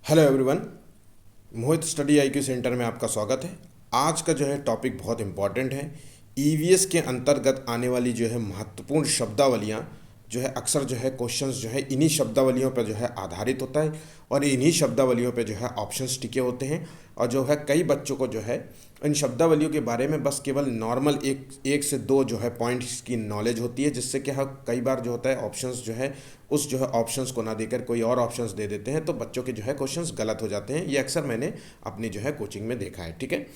Hello everyone. Mohit study IQ centre में आपका स्वागत है। आज का जो है टॉपिक बहुत इम्पॉर्टेंट है। ईवीएस के अंतर्गत आने वाली जो है महत्वपूर्ण शब्दावलियाँ जो है अक्सर जो है क्वेश्चंस जो है इन्हीं शब्दावलियों पर जो है आधारित होता है और इन्हीं शब्दावलियों पे जो है ऑप्शंस टिके होते हैं। और जो है कई बच्चों को जो है इन शब्दावलियों के बारे में बस केवल नॉर्मल एक से दो जो है पॉइंट्स की नॉलेज होती है, जिससे कि कई बार जो होता है ऑप्शंस जो है उस जो है ऑप्शंस को ना देकर कोई और ऑप्शंस दे देते हैं, तो बच्चों के जो है क्वेश्चंस गलत हो जाते हैं। ये अक्सर मैंने अपनी जो है कोचिंग में देखा है। ठीक है,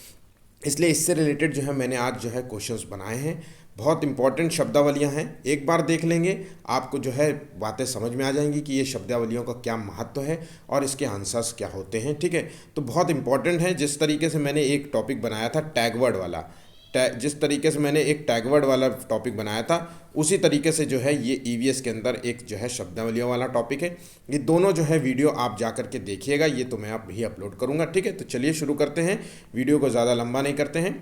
इसलिए इससे रिलेटेड जो है मैंने आज जो है क्वेश्चंस बनाए हैं। बहुत इंपॉर्टेंट शब्दावलियां हैं, एक बार देख लेंगे आपको जो है बातें समझ में आ जाएंगी कि ये शब्दावलियों का क्या महत्व है और इसके आंसर्स क्या होते हैं। ठीक है, तो बहुत इंपॉर्टेंट है। जिस तरीके से मैंने एक टॉपिक बनाया था टैगवर्ड वाला, जिस तरीके से मैंने एक टैगवर्ड वाला टॉपिक बनाया था उसी तरीके से जो है ये ईवीएस के अंदर एक जो है शब्दावलियों वाला टॉपिक है। ये दोनों जो है वीडियो आप जा करके देखिएगा, ये तो मैं आप भी अपलोड करूँगा। ठीक है, तो चलिए शुरू करते हैं। वीडियो को ज़्यादा लंबा नहीं करते हैं।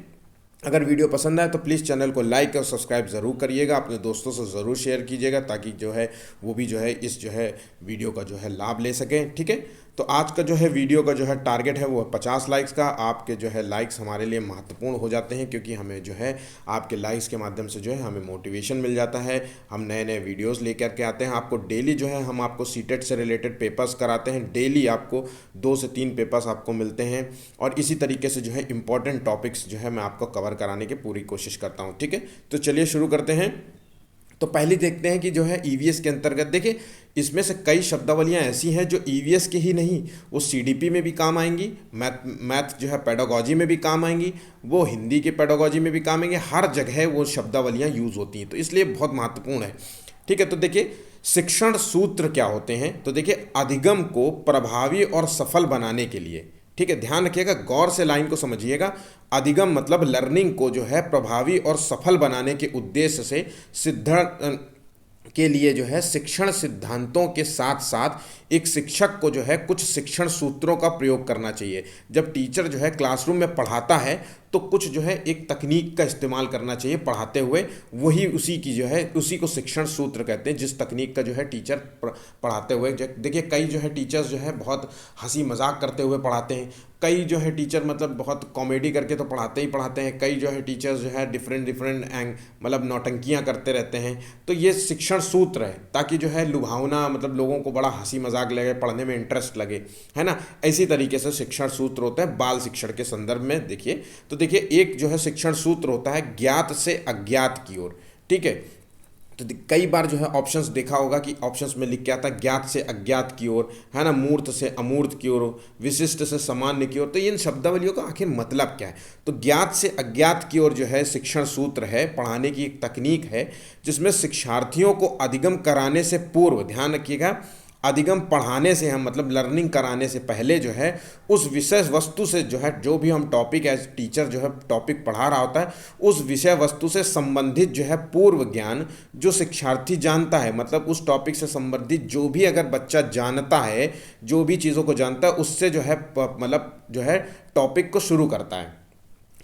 अगर वीडियो पसंद आए तो प्लीज़ चैनल को लाइक और सब्सक्राइब ज़रूर करिएगा, अपने दोस्तों से ज़रूर शेयर कीजिएगा ताकि जो है वो भी जो है इस जो है वीडियो का जो है लाभ ले सकें। ठीक है, तो आज का जो है वीडियो का जो है टारगेट है वो 50 लाइक्स का। आपके जो है लाइक्स हमारे लिए महत्वपूर्ण हो जाते हैं, क्योंकि हमें जो है आपके लाइक्स के माध्यम से जो है हमें मोटिवेशन मिल जाता है। हम नए नए वीडियोस लेकर के आते हैं आपको डेली। जो है हम आपको सीटेट से रिलेटेड पेपर्स कराते हैं डेली, आपको 2 से 3 पेपर्स आपको मिलते हैं। और इसी तरीके से जो है इंपॉर्टेंट टॉपिक्स जो है मैं आपको कवर कराने की पूरी कोशिश करता हूँ। ठीक है, तो चलिए शुरू करते हैं। तो पहले देखते हैं कि जो है ईवीएस के अंतर्गत देखिए इसमें से कई शब्दावलियां ऐसी हैं जो ईवीएस के ही नहीं, वो सीडीपी में भी काम आएंगी, मैथ जो है पेडागोजी में भी काम आएंगी, वो हिंदी के पेडागोजी में भी काम आएंगे। हर जगह वो शब्दावलियां यूज़ होती हैं, तो इसलिए बहुत महत्वपूर्ण है। ठीक है, तो देखिए शिक्षण सूत्र क्या होते हैं। तो देखिए अधिगम को प्रभावी और सफल बनाने के लिए, ठीक है, ध्यान रखिएगा, गौर से लाइन को समझिएगा। अधिगम मतलब लर्निंग को जो है प्रभावी और सफल बनाने के उद्देश्य से सिद्ध के लिए जो है शिक्षण सिद्धांतों के साथ साथ एक शिक्षक को जो है कुछ शिक्षण सूत्रों का प्रयोग करना चाहिए। जब टीचर जो है क्लासरूम में पढ़ाता है तो कुछ जो है एक तकनीक का इस्तेमाल करना चाहिए पढ़ाते हुए, वही उसी की जो है उसी को शिक्षण सूत्र कहते हैं, जिस तकनीक का जो है टीचर पढ़ाते हुए। देखिए कई जो है टीचर्स जो है बहुत हंसी मजाक करते हुए पढ़ाते हैं, कई जो है टीचर मतलब बहुत कॉमेडी करके तो पढ़ाते ही पढ़ाते हैं, कई जो है टीचर्स जो है डिफरेंट मतलब नौटंकियाँ करते रहते हैं। तो ये शिक्षण सूत्र है ताकि जो है लुभावना, मतलब लोगों को बड़ा हंसी मजाक लगे, पढ़ने में इंटरेस्ट लगे, है ना। इसी तरीके से शिक्षण सूत्र होता है बाल शिक्षण के संदर्भ में। देखिए तो देखिए एक जो है शिक्षण सूत्र होता है ज्ञात से अज्ञात की ओर। ठीक है, तो कई बार जो है ऑप्शंस देखा होगा कि ऑप्शंस में लिख के आता है ज्ञात से अज्ञात की ओर, है ना, मूर्त से अमूर्त की ओर, विशिष्ट से सामान्य की ओर। तो इन शब्दावलियों का आखिर मतलब क्या है। तो ज्ञात से अज्ञात की ओर जो है शिक्षण सूत्र है, पढ़ाने की एक तकनीक है जिसमें शिक्षार्थियों को अधिगम कराने से पूर्व, ध्यान रखिएगा, अधिगम पढ़ाने से हम मतलब लर्निंग कराने से पहले जो है उस विषय वस्तु से जो है जो भी हम टॉपिक एज टीचर जो है टॉपिक पढ़ा रहा होता है उस विषय वस्तु से संबंधित जो है पूर्व ज्ञान जो शिक्षार्थी जानता है, मतलब उस टॉपिक से संबंधित जो भी अगर बच्चा जानता है, जो भी चीज़ों को जानता है, उससे जो है मतलब जो है टॉपिक को शुरू करता है।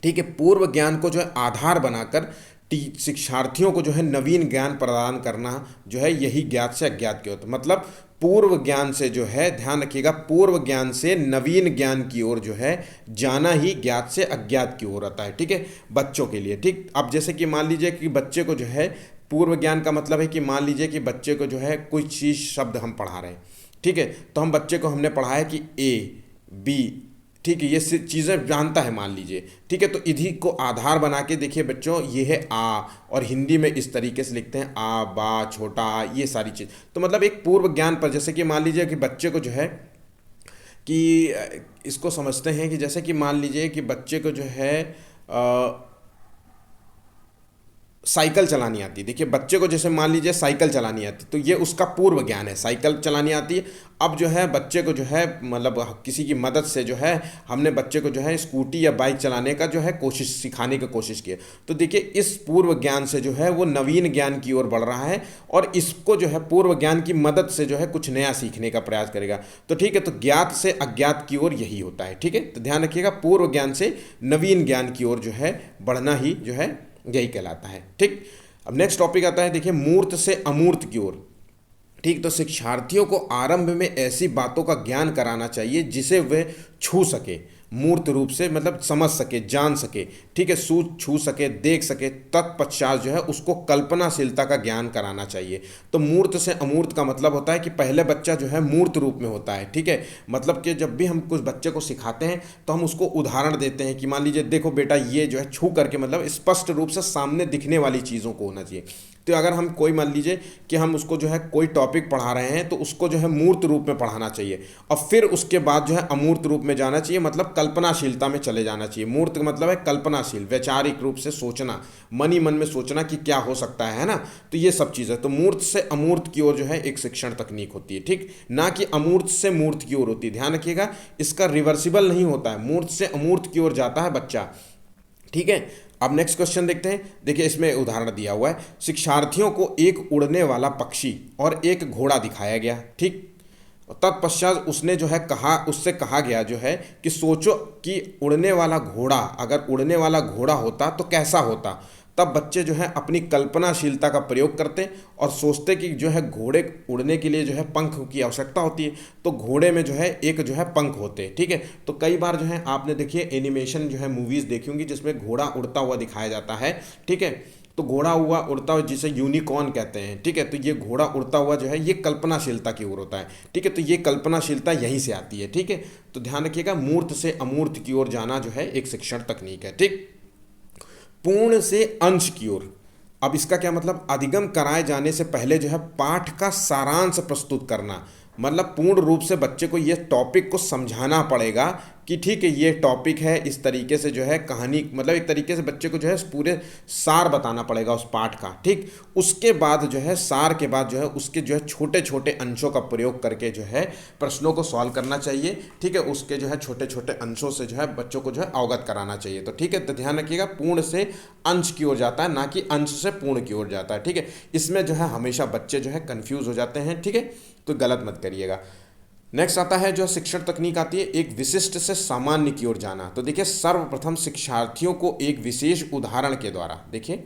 ठीक है, पूर्व ज्ञान को जो है आधार बनाकर शिक्षार्थियों को जो है नवीन ज्ञान प्रदान करना जो है यही ज्ञात से अज्ञात की होता है। मतलब पूर्व ज्ञान से जो है, ध्यान रखिएगा, पूर्व ज्ञान से नवीन ज्ञान की ओर जो है जाना ही ज्ञात से अज्ञात की ओर आता है। ठीक है, बच्चों के लिए। ठीक, अब जैसे कि मान लीजिए कि बच्चे को जो है पूर्व ज्ञान का मतलब है कि मान लीजिए कि बच्चे को जो है कोई चीज़ शब्द हम पढ़ा रहे हैं, ठीक है, तो हम बच्चे को हमने पढ़ाया कि ए बी, ठीक है, ये चीज़ें जानता है मान लीजिए, ठीक है, तो इन्हीं को आधार बना के देखिए बच्चों ये है आ, और हिंदी में इस तरीके से लिखते हैं आ बा छोटा आ, ये सारी चीज़। तो मतलब एक पूर्व ज्ञान पर, जैसे कि मान लीजिए कि बच्चे को जो है कि इसको समझते हैं कि जैसे कि मान लीजिए कि बच्चे को जो है साइकिल चलानी आती है। देखिए बच्चे को जैसे मान लीजिए साइकिल चलानी आती है तो ये उसका पूर्व ज्ञान है, साइकिल चलानी आती है। अब जो है बच्चे को जो है मतलब किसी की मदद से जो है हमने बच्चे को जो है स्कूटी या बाइक चलाने का जो है कोशिश सिखाने की कोशिश की, तो देखिए इस पूर्व ज्ञान से जो है वो नवीन ज्ञान की ओर बढ़ रहा है और इसको जो है पूर्व ज्ञान की मदद से जो है कुछ नया सीखने का प्रयास करेगा। तो ठीक है, तो ज्ञात से अज्ञात की ओर यही होता है। ठीक है, तो ध्यान रखिएगा पूर्व ज्ञान से नवीन ज्ञान की ओर जो है बढ़ना ही जो है यही कहलाता है। ठीक, अब नेक्स्ट टॉपिक आता है, देखिए मूर्त से अमूर्त की ओर। ठीक। तो शिक्षार्थियों को आरंभ में ऐसी बातों का ज्ञान कराना चाहिए जिसे वे छू सके, मूर्त रूप से मतलब समझ सके, जान सके, ठीक है, छू सके, देख सके। तत्पश्चात जो है उसको कल्पनाशीलता का ज्ञान कराना चाहिए। तो मूर्त से अमूर्त का मतलब होता है कि पहले बच्चा जो है मूर्त रूप में होता है, ठीक है। मतलब कि जब भी हम कुछ बच्चे को सिखाते हैं तो हम उसको उदाहरण देते हैं कि मान लीजिए देखो बेटा ये जो है छू करके, मतलब स्पष्ट रूप से सामने दिखने वाली चीज़ों को होना चाहिए। तो अगर हम कोई मान लीजिए कि हम उसको जो है कोई टॉपिक पढ़ा रहे हैं तो उसको जो है मूर्त रूप में पढ़ाना चाहिए, और फिर उसके बाद जो है अमूर्त रूप में जाना चाहिए, मतलब कल्पनाशीलता में चले जाना चाहिए। मूर्त का मतलब है कल्पनाशील, वैचारिक रूप से सोचना, मन ही मन में सोचना कि क्या हो सकता है ना। तो ये सब चीज़ें, तो मूर्त से अमूर्त की ओर जो है एक शिक्षण तकनीक होती है, ठीक, ना कि अमूर्त से मूर्त की ओर होती है। ध्यान रखिएगा, इसका रिवर्सिबल नहीं होता है, मूर्त से अमूर्त की ओर जाता है बच्चा, ठीक है। अब नेक्स्ट क्वेश्चन देखते हैं। देखिए इसमें उदाहरण दिया हुआ है, शिक्षार्थियों को एक उड़ने वाला पक्षी और एक घोड़ा दिखाया गया, ठीक। तत्पश्चात उसने जो है कहा, उससे कहा गया जो है कि सोचो कि उड़ने वाला घोड़ा, अगर उड़ने वाला घोड़ा होता तो कैसा होता। तब बच्चे जो है अपनी कल्पनाशीलता का प्रयोग करते और सोचते कि जो है घोड़े उड़ने के लिए जो है पंख की आवश्यकता होती है, तो घोड़े में जो है एक जो है पंख होते हैं, ठीक है। तो कई बार जो है आपने देखिए एनिमेशन जो है मूवीज़ देखी होंगी जिसमें घोड़ा उड़ता हुआ दिखाया जाता है, ठीक है। तो घोड़ा हुआ उड़ता हुआ जिसे यूनिकॉर्न कहते हैं, ठीक है। तो ये घोड़ा उड़ता हुआ जो है ये कल्पनाशीलता की ओर होता है, ठीक है। तो ये कल्पनाशीलता यहीं से आती है, ठीक है। तो ध्यान रखिएगा, मूर्त से अमूर्त की ओर जाना जो है एक शिक्षण तकनीक है, ठीक। पूर्ण से अंश की ओर, अब इसका क्या मतलब, अधिगम कराए जाने से पहले जो है पाठ का सारांश प्रस्तुत करना, मतलब पूर्ण रूप से बच्चे को ये टॉपिक को समझाना पड़ेगा कि ठीक है ये टॉपिक है, इस तरीके से जो है कहानी, मतलब एक तरीके से बच्चे को जो है पूरे सार बताना पड़ेगा उस पाठ का, ठीक। उसके बाद जो है सार के बाद जो है उसके जो है छोटे छोटे अंशों का प्रयोग करके जो है प्रश्नों को सॉल्व करना चाहिए, ठीक है। उसके जो है छोटे छोटे अंशों से जो है बच्चों को जो है अवगत कराना चाहिए। तो ठीक है, तो ध्यान रखिएगा, पूर्ण से अंश की ओर जाता है, ना कि अंश से पूर्ण की ओर जाता है, ठीक है। इसमें जो है हमेशा बच्चे जो है कंफ्यूज हो जाते हैं, ठीक है, तो गलत मत करिएगा। नेक्स्ट आता है जो शिक्षण तकनीक आती है, एक विशिष्ट से सामान्य की ओर जाना। तो देखिए सर्वप्रथम शिक्षार्थियों को एक विशेष उदाहरण के द्वारा, देखिए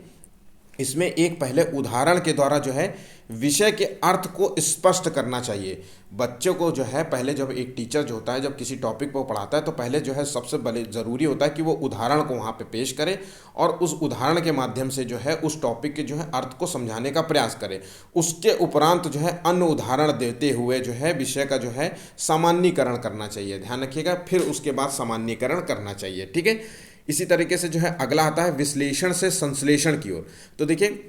इसमें एक पहले उदाहरण के द्वारा जो है विषय के अर्थ को स्पष्ट करना चाहिए। बच्चों को जो है पहले, जब एक टीचर जो होता है जब किसी टॉपिक को पढ़ाता है तो पहले जो है सबसे बड़े ज़रूरी होता है कि वो उदाहरण को वहाँ पे पेश करे और उस उदाहरण के माध्यम से जो है उस टॉपिक के जो है अर्थ को समझाने का प्रयास करे। उसके उपरांत जो है अन्य उदाहरण देते हुए जो है विषय का जो है सामान्यीकरण करना चाहिए। ध्यान रखिएगा, फिर उसके बाद सामान्यीकरण करना चाहिए, ठीक है। इसी तरीके से जो है अगला आता है विश्लेषण से संश्लेषण की ओर। तो देखिए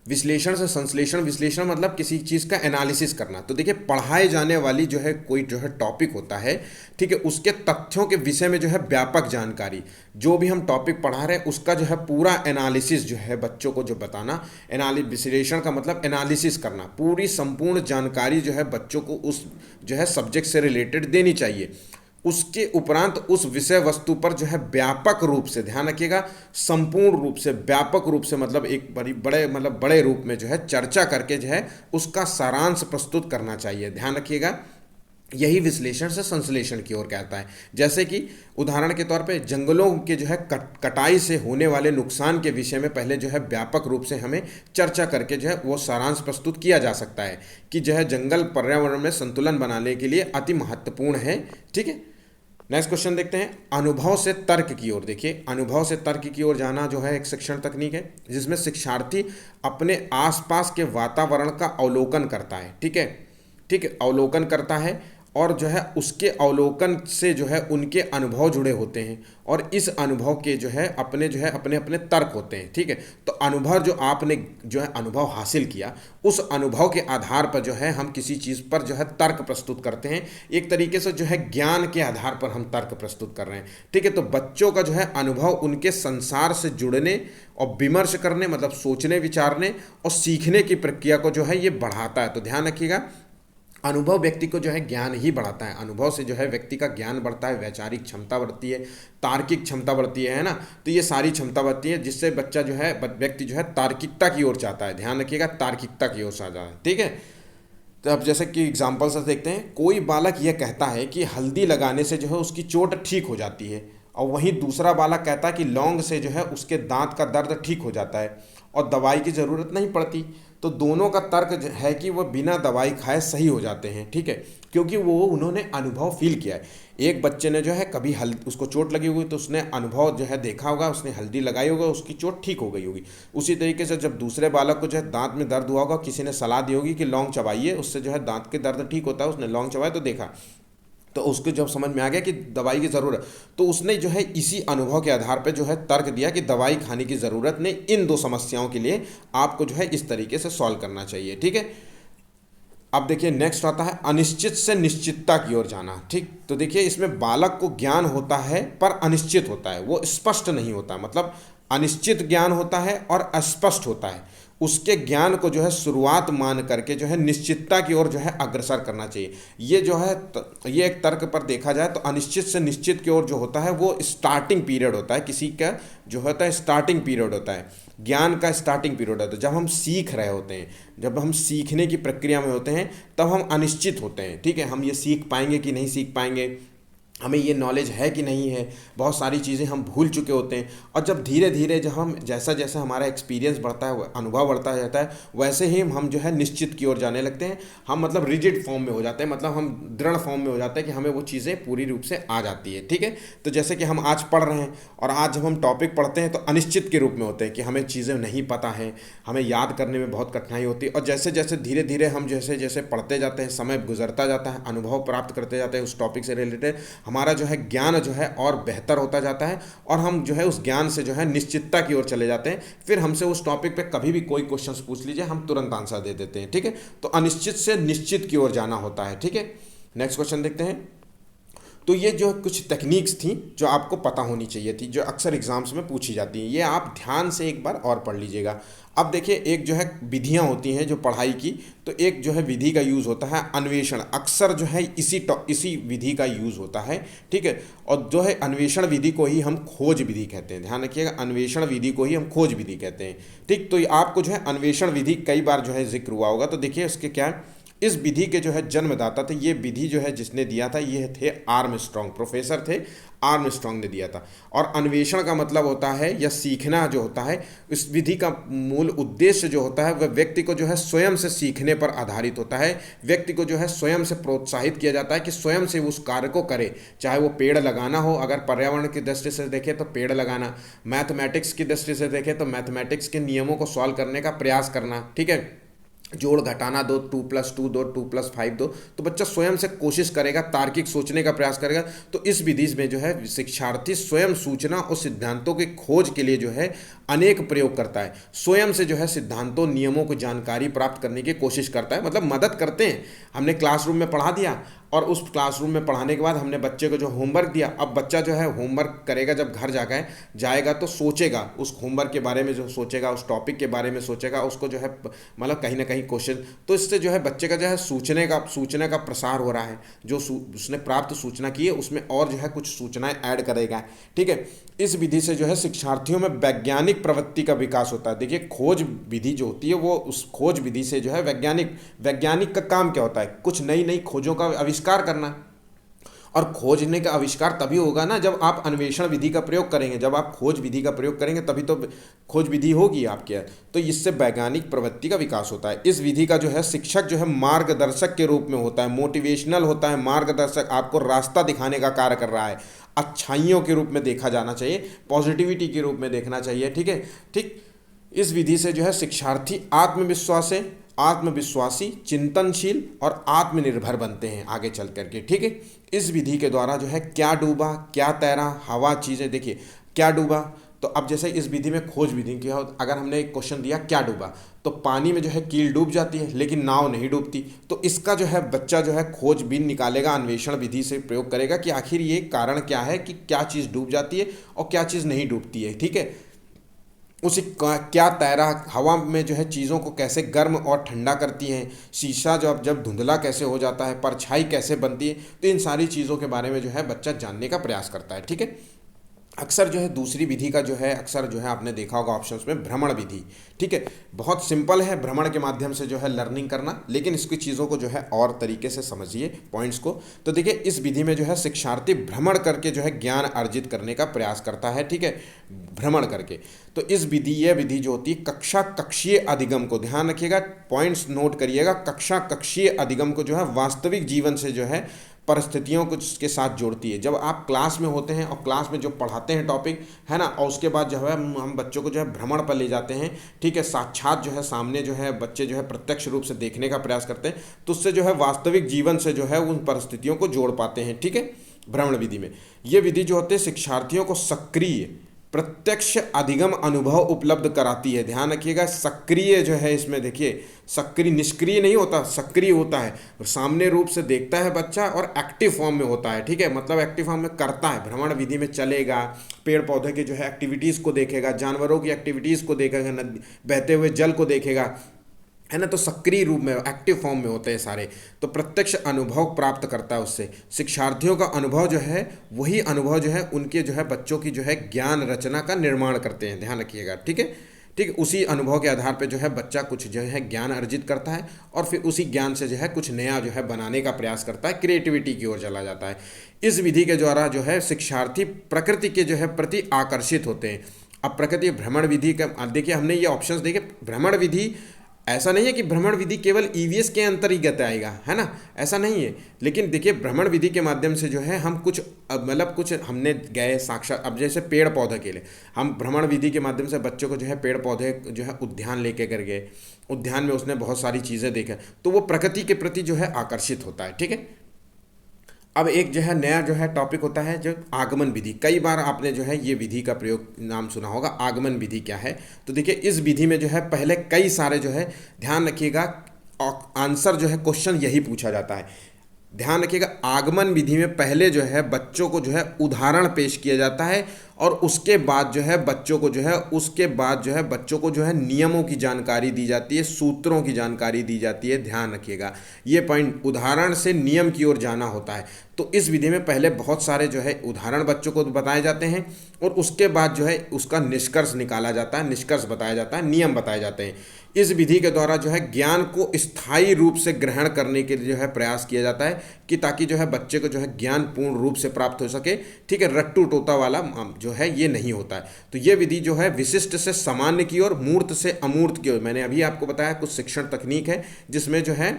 विश्लेषण से संश्लेषण, विश्लेषण मतलब किसी चीज़ का एनालिसिस करना। तो देखिए पढ़ाए जाने वाली जो है कोई जो है टॉपिक होता है, ठीक है, उसके तथ्यों के विषय में जो है व्यापक जानकारी, जो भी हम टॉपिक पढ़ा रहे हैं उसका जो है पूरा एनालिसिस जो है बच्चों को जो बताना। विश्लेषण का मतलब एनालिसिस करना, पूरी संपूर्ण जानकारी जो है बच्चों को उस जो है सब्जेक्ट से रिलेटेड देनी चाहिए। उसके उपरांत उस विषय वस्तु पर जो है व्यापक रूप से, ध्यान रखिएगा, संपूर्ण रूप से, व्यापक रूप से मतलब एक बड़े रूप में जो है चर्चा करके जो है उसका सारांश प्रस्तुत करना चाहिए। ध्यान रखिएगा, यही विश्लेषण से संश्लेषण की ओर कहता है। जैसे कि उदाहरण के तौर पे जंगलों के जो है कटाई से होने वाले नुकसान के विषय में पहले जो है व्यापक रूप से हमें चर्चा करके जो है वो सारांश प्रस्तुत किया जा सकता है कि जो है जंगल पर्यावरण में संतुलन बनाने के लिए अति महत्वपूर्ण है, ठीक है। नेक्स्ट क्वेश्चन देखते हैं, अनुभव से तर्क की ओर। देखिए अनुभव से तर्क की ओर जाना जो है एक शिक्षण तकनीक है जिसमें शिक्षार्थी अपने आसपास के वातावरण का अवलोकन करता है, ठीक है, ठीक है, अवलोकन करता है और जो है उसके अवलोकन से जो है उनके अनुभव जुड़े होते हैं और इस अनुभव के जो है अपने अपने तर्क होते हैं, ठीक है। तो अनुभव जो आपने जो है अनुभव हासिल किया, उस अनुभव के आधार पर जो है हम किसी चीज़ पर जो है तर्क प्रस्तुत करते हैं। एक तरीके से जो है ज्ञान के आधार पर हम तर्क प्रस्तुत कर रहे हैं, ठीक है। तो बच्चों का जो है अनुभव उनके संसार से जुड़ने और विमर्श करने, मतलब सोचने विचारने और सीखने की प्रक्रिया को जो है ये बढ़ाता है। तो ध्यान रखिएगा, अनुभव व्यक्ति को जो है ज्ञान ही बढ़ाता है। अनुभव से जो है व्यक्ति का ज्ञान बढ़ता है, वैचारिक क्षमता बढ़ती है, तार्किक क्षमता बढ़ती है ना। तो ये सारी क्षमता बढ़ती है जिससे बच्चा जो है व्यक्ति जो है तार्किकता की ओर चाहता है। ध्यान रखिएगा, तार्किकता की ओर चाहता है, ठीक है। तो अब जैसे कि एग्जाम्पल से देखते हैं, कोई बालक यह कहता है कि हल्दी लगाने से जो है उसकी चोट ठीक हो जाती है और वहीं दूसरा बालक कहता है कि लौंग से जो है उसके दांत का दर्द ठीक हो जाता है और दवाई की ज़रूरत नहीं पड़ती। तो दोनों का तर्क है कि वह बिना दवाई खाए सही हो जाते हैं, ठीक है, क्योंकि वो उन्होंने अनुभव फील किया है। एक बच्चे ने जो है कभी हल्दी, उसको चोट लगी हुई तो उसने अनुभव जो है देखा होगा, उसने हल्दी लगाई होगा, उसकी चोट ठीक हो गई होगी। उसी तरीके से जब दूसरे बालक को जो है दांत में दर्द हुआ होगा, किसी ने सलाह दी होगी कि लौंग चबाइए, उससे जो है दांत के दर्द ठीक होता है, उसने लौंग चबाया तो देखा, तो उसको जब समझ में आ गया कि दवाई की ज़रूरत, तो उसने जो है इसी अनुभव के आधार पर जो है तर्क दिया कि दवाई खाने की ज़रूरत नहीं, इन दो समस्याओं के लिए आपको जो है इस तरीके से सॉल्व करना चाहिए, ठीक है। अब देखिए नेक्स्ट आता है अनिश्चित से निश्चितता की ओर जाना, ठीक। तो देखिए इसमें बालक को ज्ञान होता है पर अनिश्चित होता है, वो स्पष्ट नहीं होता, मतलब अनिश्चित ज्ञान होता है और अस्पष्ट होता है। उसके ज्ञान को जो है शुरुआत मान करके जो है निश्चितता की ओर जो है अग्रसर करना चाहिए। ये जो है ये एक तर्क पर देखा जाए तो अनिश्चित से निश्चित की ओर जो होता है वो स्टार्टिंग पीरियड होता है, किसी का जो होता है स्टार्टिंग पीरियड होता है, ज्ञान का स्टार्टिंग पीरियड होता है। जब हम सीख रहे होते हैं, जब हम सीखने की प्रक्रिया में होते हैं, तब हम अनिश्चित होते हैं, ठीक है। हम ये सीख पाएंगे कि नहीं सीख पाएंगे, हमें ये नॉलेज है कि नहीं है, बहुत सारी चीज़ें हम भूल चुके होते हैं। और जब धीरे धीरे जब हम जैसा जैसा हमारा एक्सपीरियंस बढ़ता है, अनुभव बढ़ता जाता है, वैसे ही हम जो है निश्चित की ओर जाने लगते हैं। हम मतलब रिजिड फॉर्म में हो जाते हैं, मतलब हम दृढ़ फॉर्म में हो जाते हैं कि हमें वो चीज़ें पूरी रूप से आ जाती है, ठीक है। तो जैसे कि हम आज पढ़ रहे हैं और आज जब हम टॉपिक पढ़ते हैं तो अनिश्चित के रूप में होते हैं कि हमें चीज़ें नहीं पता है, हमें याद करने में बहुत कठिनाई होती है। और जैसे जैसे धीरे धीरे हम जैसे जैसे पढ़ते जाते हैं, समय गुजरता जाता है, अनुभव प्राप्त करते जाते हैं उस टॉपिक से रिलेटेड, हमारा जो है ज्ञान जो है और बेहतर होता जाता है और हम जो है उस ज्ञान से जो है निश्चितता की ओर चले जाते हैं। फिर हमसे उस टॉपिक पे कभी भी कोई क्वेश्चन पूछ लीजिए, हम तुरंत आंसर दे देते हैं, ठीक है। तो अनिश्चित से निश्चित की ओर जाना होता है, ठीक है। नेक्स्ट क्वेश्चन देखते हैं। तो ये जो कुछ टेक्निक्स थी जो आपको पता होनी चाहिए थी, जो अक्सर एग्जाम्स में पूछी जाती हैं, ये आप ध्यान से एक बार और पढ़ लीजिएगा। अब देखिए एक जो है विधियाँ होती हैं जो पढ़ाई की, तो एक जो है विधि का यूज़ होता है अन्वेषण, अक्सर जो है इसी विधि का यूज़ होता है, ठीक है। और जो है अन्वेषण विधि को ही हम खोज विधि कहते हैं, ध्यान रखिएगा, अन्वेषण विधि को ही हम खोज विधि कहते हैं, ठीक। तो आपको जो है अन्वेषण विधि कई बार जो है जिक्र हुआ होगा, तो देखिए इसके क्या है, इस विधि के जो है जन्मदाता थे, ये विधि जो है जिसने दिया था ये थे आर्मस्ट्रॉन्ग, प्रोफेसर थे आर्मस्ट्रॉन्ग ने दिया था। और अन्वेषण का मतलब होता है या सीखना जो होता है, इस विधि का मूल उद्देश्य जो होता है वह व्यक्ति को जो है स्वयं से सीखने पर आधारित होता है। व्यक्ति को जो है स्वयं से प्रोत्साहित किया जाता है कि स्वयं से उस कार्य को करे, चाहे वो पेड़ लगाना हो, अगर पर्यावरण की दृष्टि से देखें तो पेड़ लगाना, मैथमेटिक्स की दृष्टि से देखें तो मैथमेटिक्स के नियमों को सॉल्व करने का प्रयास करना, ठीक है। जोड़ घटाना दो, 2+2 दो, 2+5 दो, तो बच्चा स्वयं से कोशिश करेगा, तार्किक सोचने का प्रयास करेगा। तो इस विधि में जो है शिक्षार्थी स्वयं सूचना और सिद्धांतों की खोज के लिए जो है अनेक प्रयोग करता है, स्वयं से जो है सिद्धांतों नियमों को जानकारी प्राप्त करने की कोशिश करता है, मतलब मदद करते हैं। हमने क्लासरूम में पढ़ा दिया और उस क्लासरूम में पढ़ाने के बाद हमने बच्चे को जो होमवर्क दिया, अब बच्चा जो है होमवर्क करेगा, जब घर जाएगा तो सोचेगा उस होमवर्क के बारे में, जो सोचेगा उस टॉपिक के बारे में सोचेगा, उसको जो है मतलब कहीं ना कहीं क्वेश्चन, तो इससे जो है बच्चे का जो है सूचना का प्रसार हो रहा है, जो उसने प्राप्त सूचना की है उसमें और जो है कुछ सूचनाएं ऐड करेगा, ठीक है। इस विधि से जो है शिक्षार्थियों में वैज्ञानिक प्रवृत्ति का विकास होता है। देखिए खोज विधि जो होती है वो, उस खोज विधि से जो है वैज्ञानिक का काम क्या होता है, कुछ नई नई खोजों का आविष्कार करना। और खोजने का आविष्कार तभी होगा ना जब आप अन्वेषण विधि का प्रयोग करेंगे, जब आप खोज विधि का प्रयोग करेंगे तभी तो खोज विधि होगी आपके। तो इससे वैज्ञानिक प्रवृत्ति का विकास होता है। इस विधि का जो है शिक्षक जो है मार्गदर्शक के रूप में होता है, मोटिवेशनल होता है, मार्गदर्शक, आपको रास्ता दिखाने का कार्य कर रहा है। अच्छाइयों के रूप में देखा जाना चाहिए, पॉजिटिविटी के रूप में देखना चाहिए, ठीक है, ठीक। इस विधि से जो है शिक्षार्थी आत्मविश्वासी, चिंतनशील और आत्मनिर्भर बनते हैं आगे चल करके, ठीक है। इस विधि के द्वारा जो है क्या डूबा क्या तैरा, हवा चीज़ें, देखिए क्या डूबा, तो अब जैसे इस विधि में खोज विधि की, अगर हमने एक क्वेश्चन दिया क्या डूबा, तो पानी में जो है कील डूब जाती है लेकिन नाव नहीं डूबती। तो इसका जो है बच्चा जो है खोजबीन निकालेगा, अन्वेषण विधि से प्रयोग करेगा कि आखिर ये कारण क्या है कि क्या चीज़ डूब जाती है और क्या चीज़ नहीं डूबती है, ठीक है। उसे क्या तैरा, हवा में जो है चीज़ों को कैसे गर्म और ठंडा करती हैं, शीशा जब धुंधला कैसे हो जाता है, परछाई कैसे बनती है, तो इन सारी चीज़ों के बारे में जो है बच्चा जानने का प्रयास करता है, ठीक है। अक्सर जो है दूसरी विधि का जो है अक्सर जो है आपने देखा होगा ऑप्शंस में भ्रमण विधि। ठीक है, बहुत सिंपल है भ्रमण के माध्यम से जो है लर्निंग करना, लेकिन इसकी चीज़ों को जो है और तरीके से समझिए पॉइंट्स को। तो देखिए इस विधि में जो है शिक्षार्थी भ्रमण करके जो है ज्ञान अर्जित करने का प्रयास करता है। ठीक है, भ्रमण करके। तो इस विधि यह विधि जो होती है कक्षा कक्षीय अधिगम को, ध्यान रखिएगा, पॉइंट्स नोट करिएगा, कक्षा कक्षीय अधिगम को जो है वास्तविक जीवन से जो है परिस्थितियों को के साथ जोड़ती है। जब आप क्लास में होते हैं और क्लास में जो पढ़ाते हैं टॉपिक है ना, और उसके बाद जो है हम बच्चों को जो है भ्रमण पर ले जाते हैं। ठीक है, साक्षात जो है सामने जो है बच्चे जो है प्रत्यक्ष रूप से देखने का प्रयास करते हैं, तो उससे जो है वास्तविक जीवन से जो है उन परिस्थितियों को जोड़ पाते हैं। ठीक है, भ्रमण विधि में ये विधि जो होती है शिक्षार्थियों को सक्रिय प्रत्यक्ष अधिगम अनुभव उपलब्ध कराती है। ध्यान रखिएगा, सक्रिय जो है इसमें देखिए, सक्रिय निष्क्रिय नहीं होता, सक्रिय होता है, सामने रूप से देखता है बच्चा और एक्टिव फॉर्म में होता है। ठीक है, मतलब एक्टिव फॉर्म में करता है, भ्रमण विधि में चलेगा, पेड़ पौधे के जो है एक्टिविटीज़ को देखेगा, जानवरों की एक्टिविटीज़ को देखेगा, नदी बहते हुए जल को देखेगा, है ना। तो सक्रिय रूप में एक्टिव फॉर्म में होते हैं सारे। तो प्रत्यक्ष अनुभव प्राप्त करता है उससे। शिक्षार्थियों का अनुभव जो है वही अनुभव जो है उनके जो है बच्चों की जो है ज्ञान रचना का निर्माण करते हैं। ध्यान रखिएगा, ठीक है। ठीक है, उसी अनुभव के आधार पे जो है बच्चा कुछ जो है ज्ञान अर्जित करता है और फिर उसी ज्ञान से जो है कुछ नया जो है बनाने का प्रयास करता है, क्रिएटिविटी की ओर चला जाता है। इस विधि के द्वारा जो है शिक्षार्थी प्रकृति के जो है प्रति आकर्षित होते हैं। अब प्रकृति भ्रमण विधि का देखिए, हमने ये ऑप्शंस देखे। भ्रमण विधि ऐसा नहीं है कि भ्रमण विधि केवल ईवीएस के अंतर्गत आएगा, है ना, ऐसा नहीं है। लेकिन देखिए भ्रमण विधि के माध्यम से जो है हम कुछ मतलब कुछ हमने गए साक्षात, अब जैसे पेड़ पौधे के लिए हम भ्रमण विधि के माध्यम से बच्चों को जो है पेड़ पौधे जो है उद्यान लेके कर गए, उद्यान में उसने बहुत सारी चीज़ें देखा, तो वो प्रकृति के प्रति जो है आकर्षित होता है। ठीक है, अब एक जो है नया जो है टॉपिक होता है जो आगमन विधि। कई बार आपने जो है ये विधि का प्रयोग नाम सुना होगा, आगमन विधि क्या है। तो देखिए इस विधि में जो है पहले कई सारे जो है, ध्यान रखिएगा, आंसर जो है क्वेश्चन यही पूछा जाता है। ध्यान रखिएगा, आगमन विधि में पहले जो है बच्चों को जो है उदाहरण पेश किया जाता है और उसके बाद जो है बच्चों को जो है नियमों की जानकारी दी जाती है, सूत्रों की जानकारी दी जाती है। ध्यान रखिएगा, ये पॉइंट, उदाहरण से नियम की ओर जाना होता है। तो इस विधि में पहले बहुत सारे जो है उदाहरण बच्चों को बताए जाते हैं और उसके बाद जो है उसका निष्कर्ष निकाला जाता है, निष्कर्ष बताया जाता है, नियम बताए जाते हैं। इस विधि के द्वारा जो है ज्ञान को स्थायी रूप से ग्रहण करने के लिए जो है प्रयास किया जाता है कि ताकि जो है बच्चे को जो है ज्ञान पूर्ण रूप से प्राप्त हो सके। ठीक है, रट्टू टोता वाला जो है ये नहीं होता है। तो ये विधि जो है विशिष्ट से सामान्य की ओर, मूर्त से अमूर्त की ओर, मैंने अभी आपको बताया कुछ शिक्षण तकनीक है जिसमें जो है,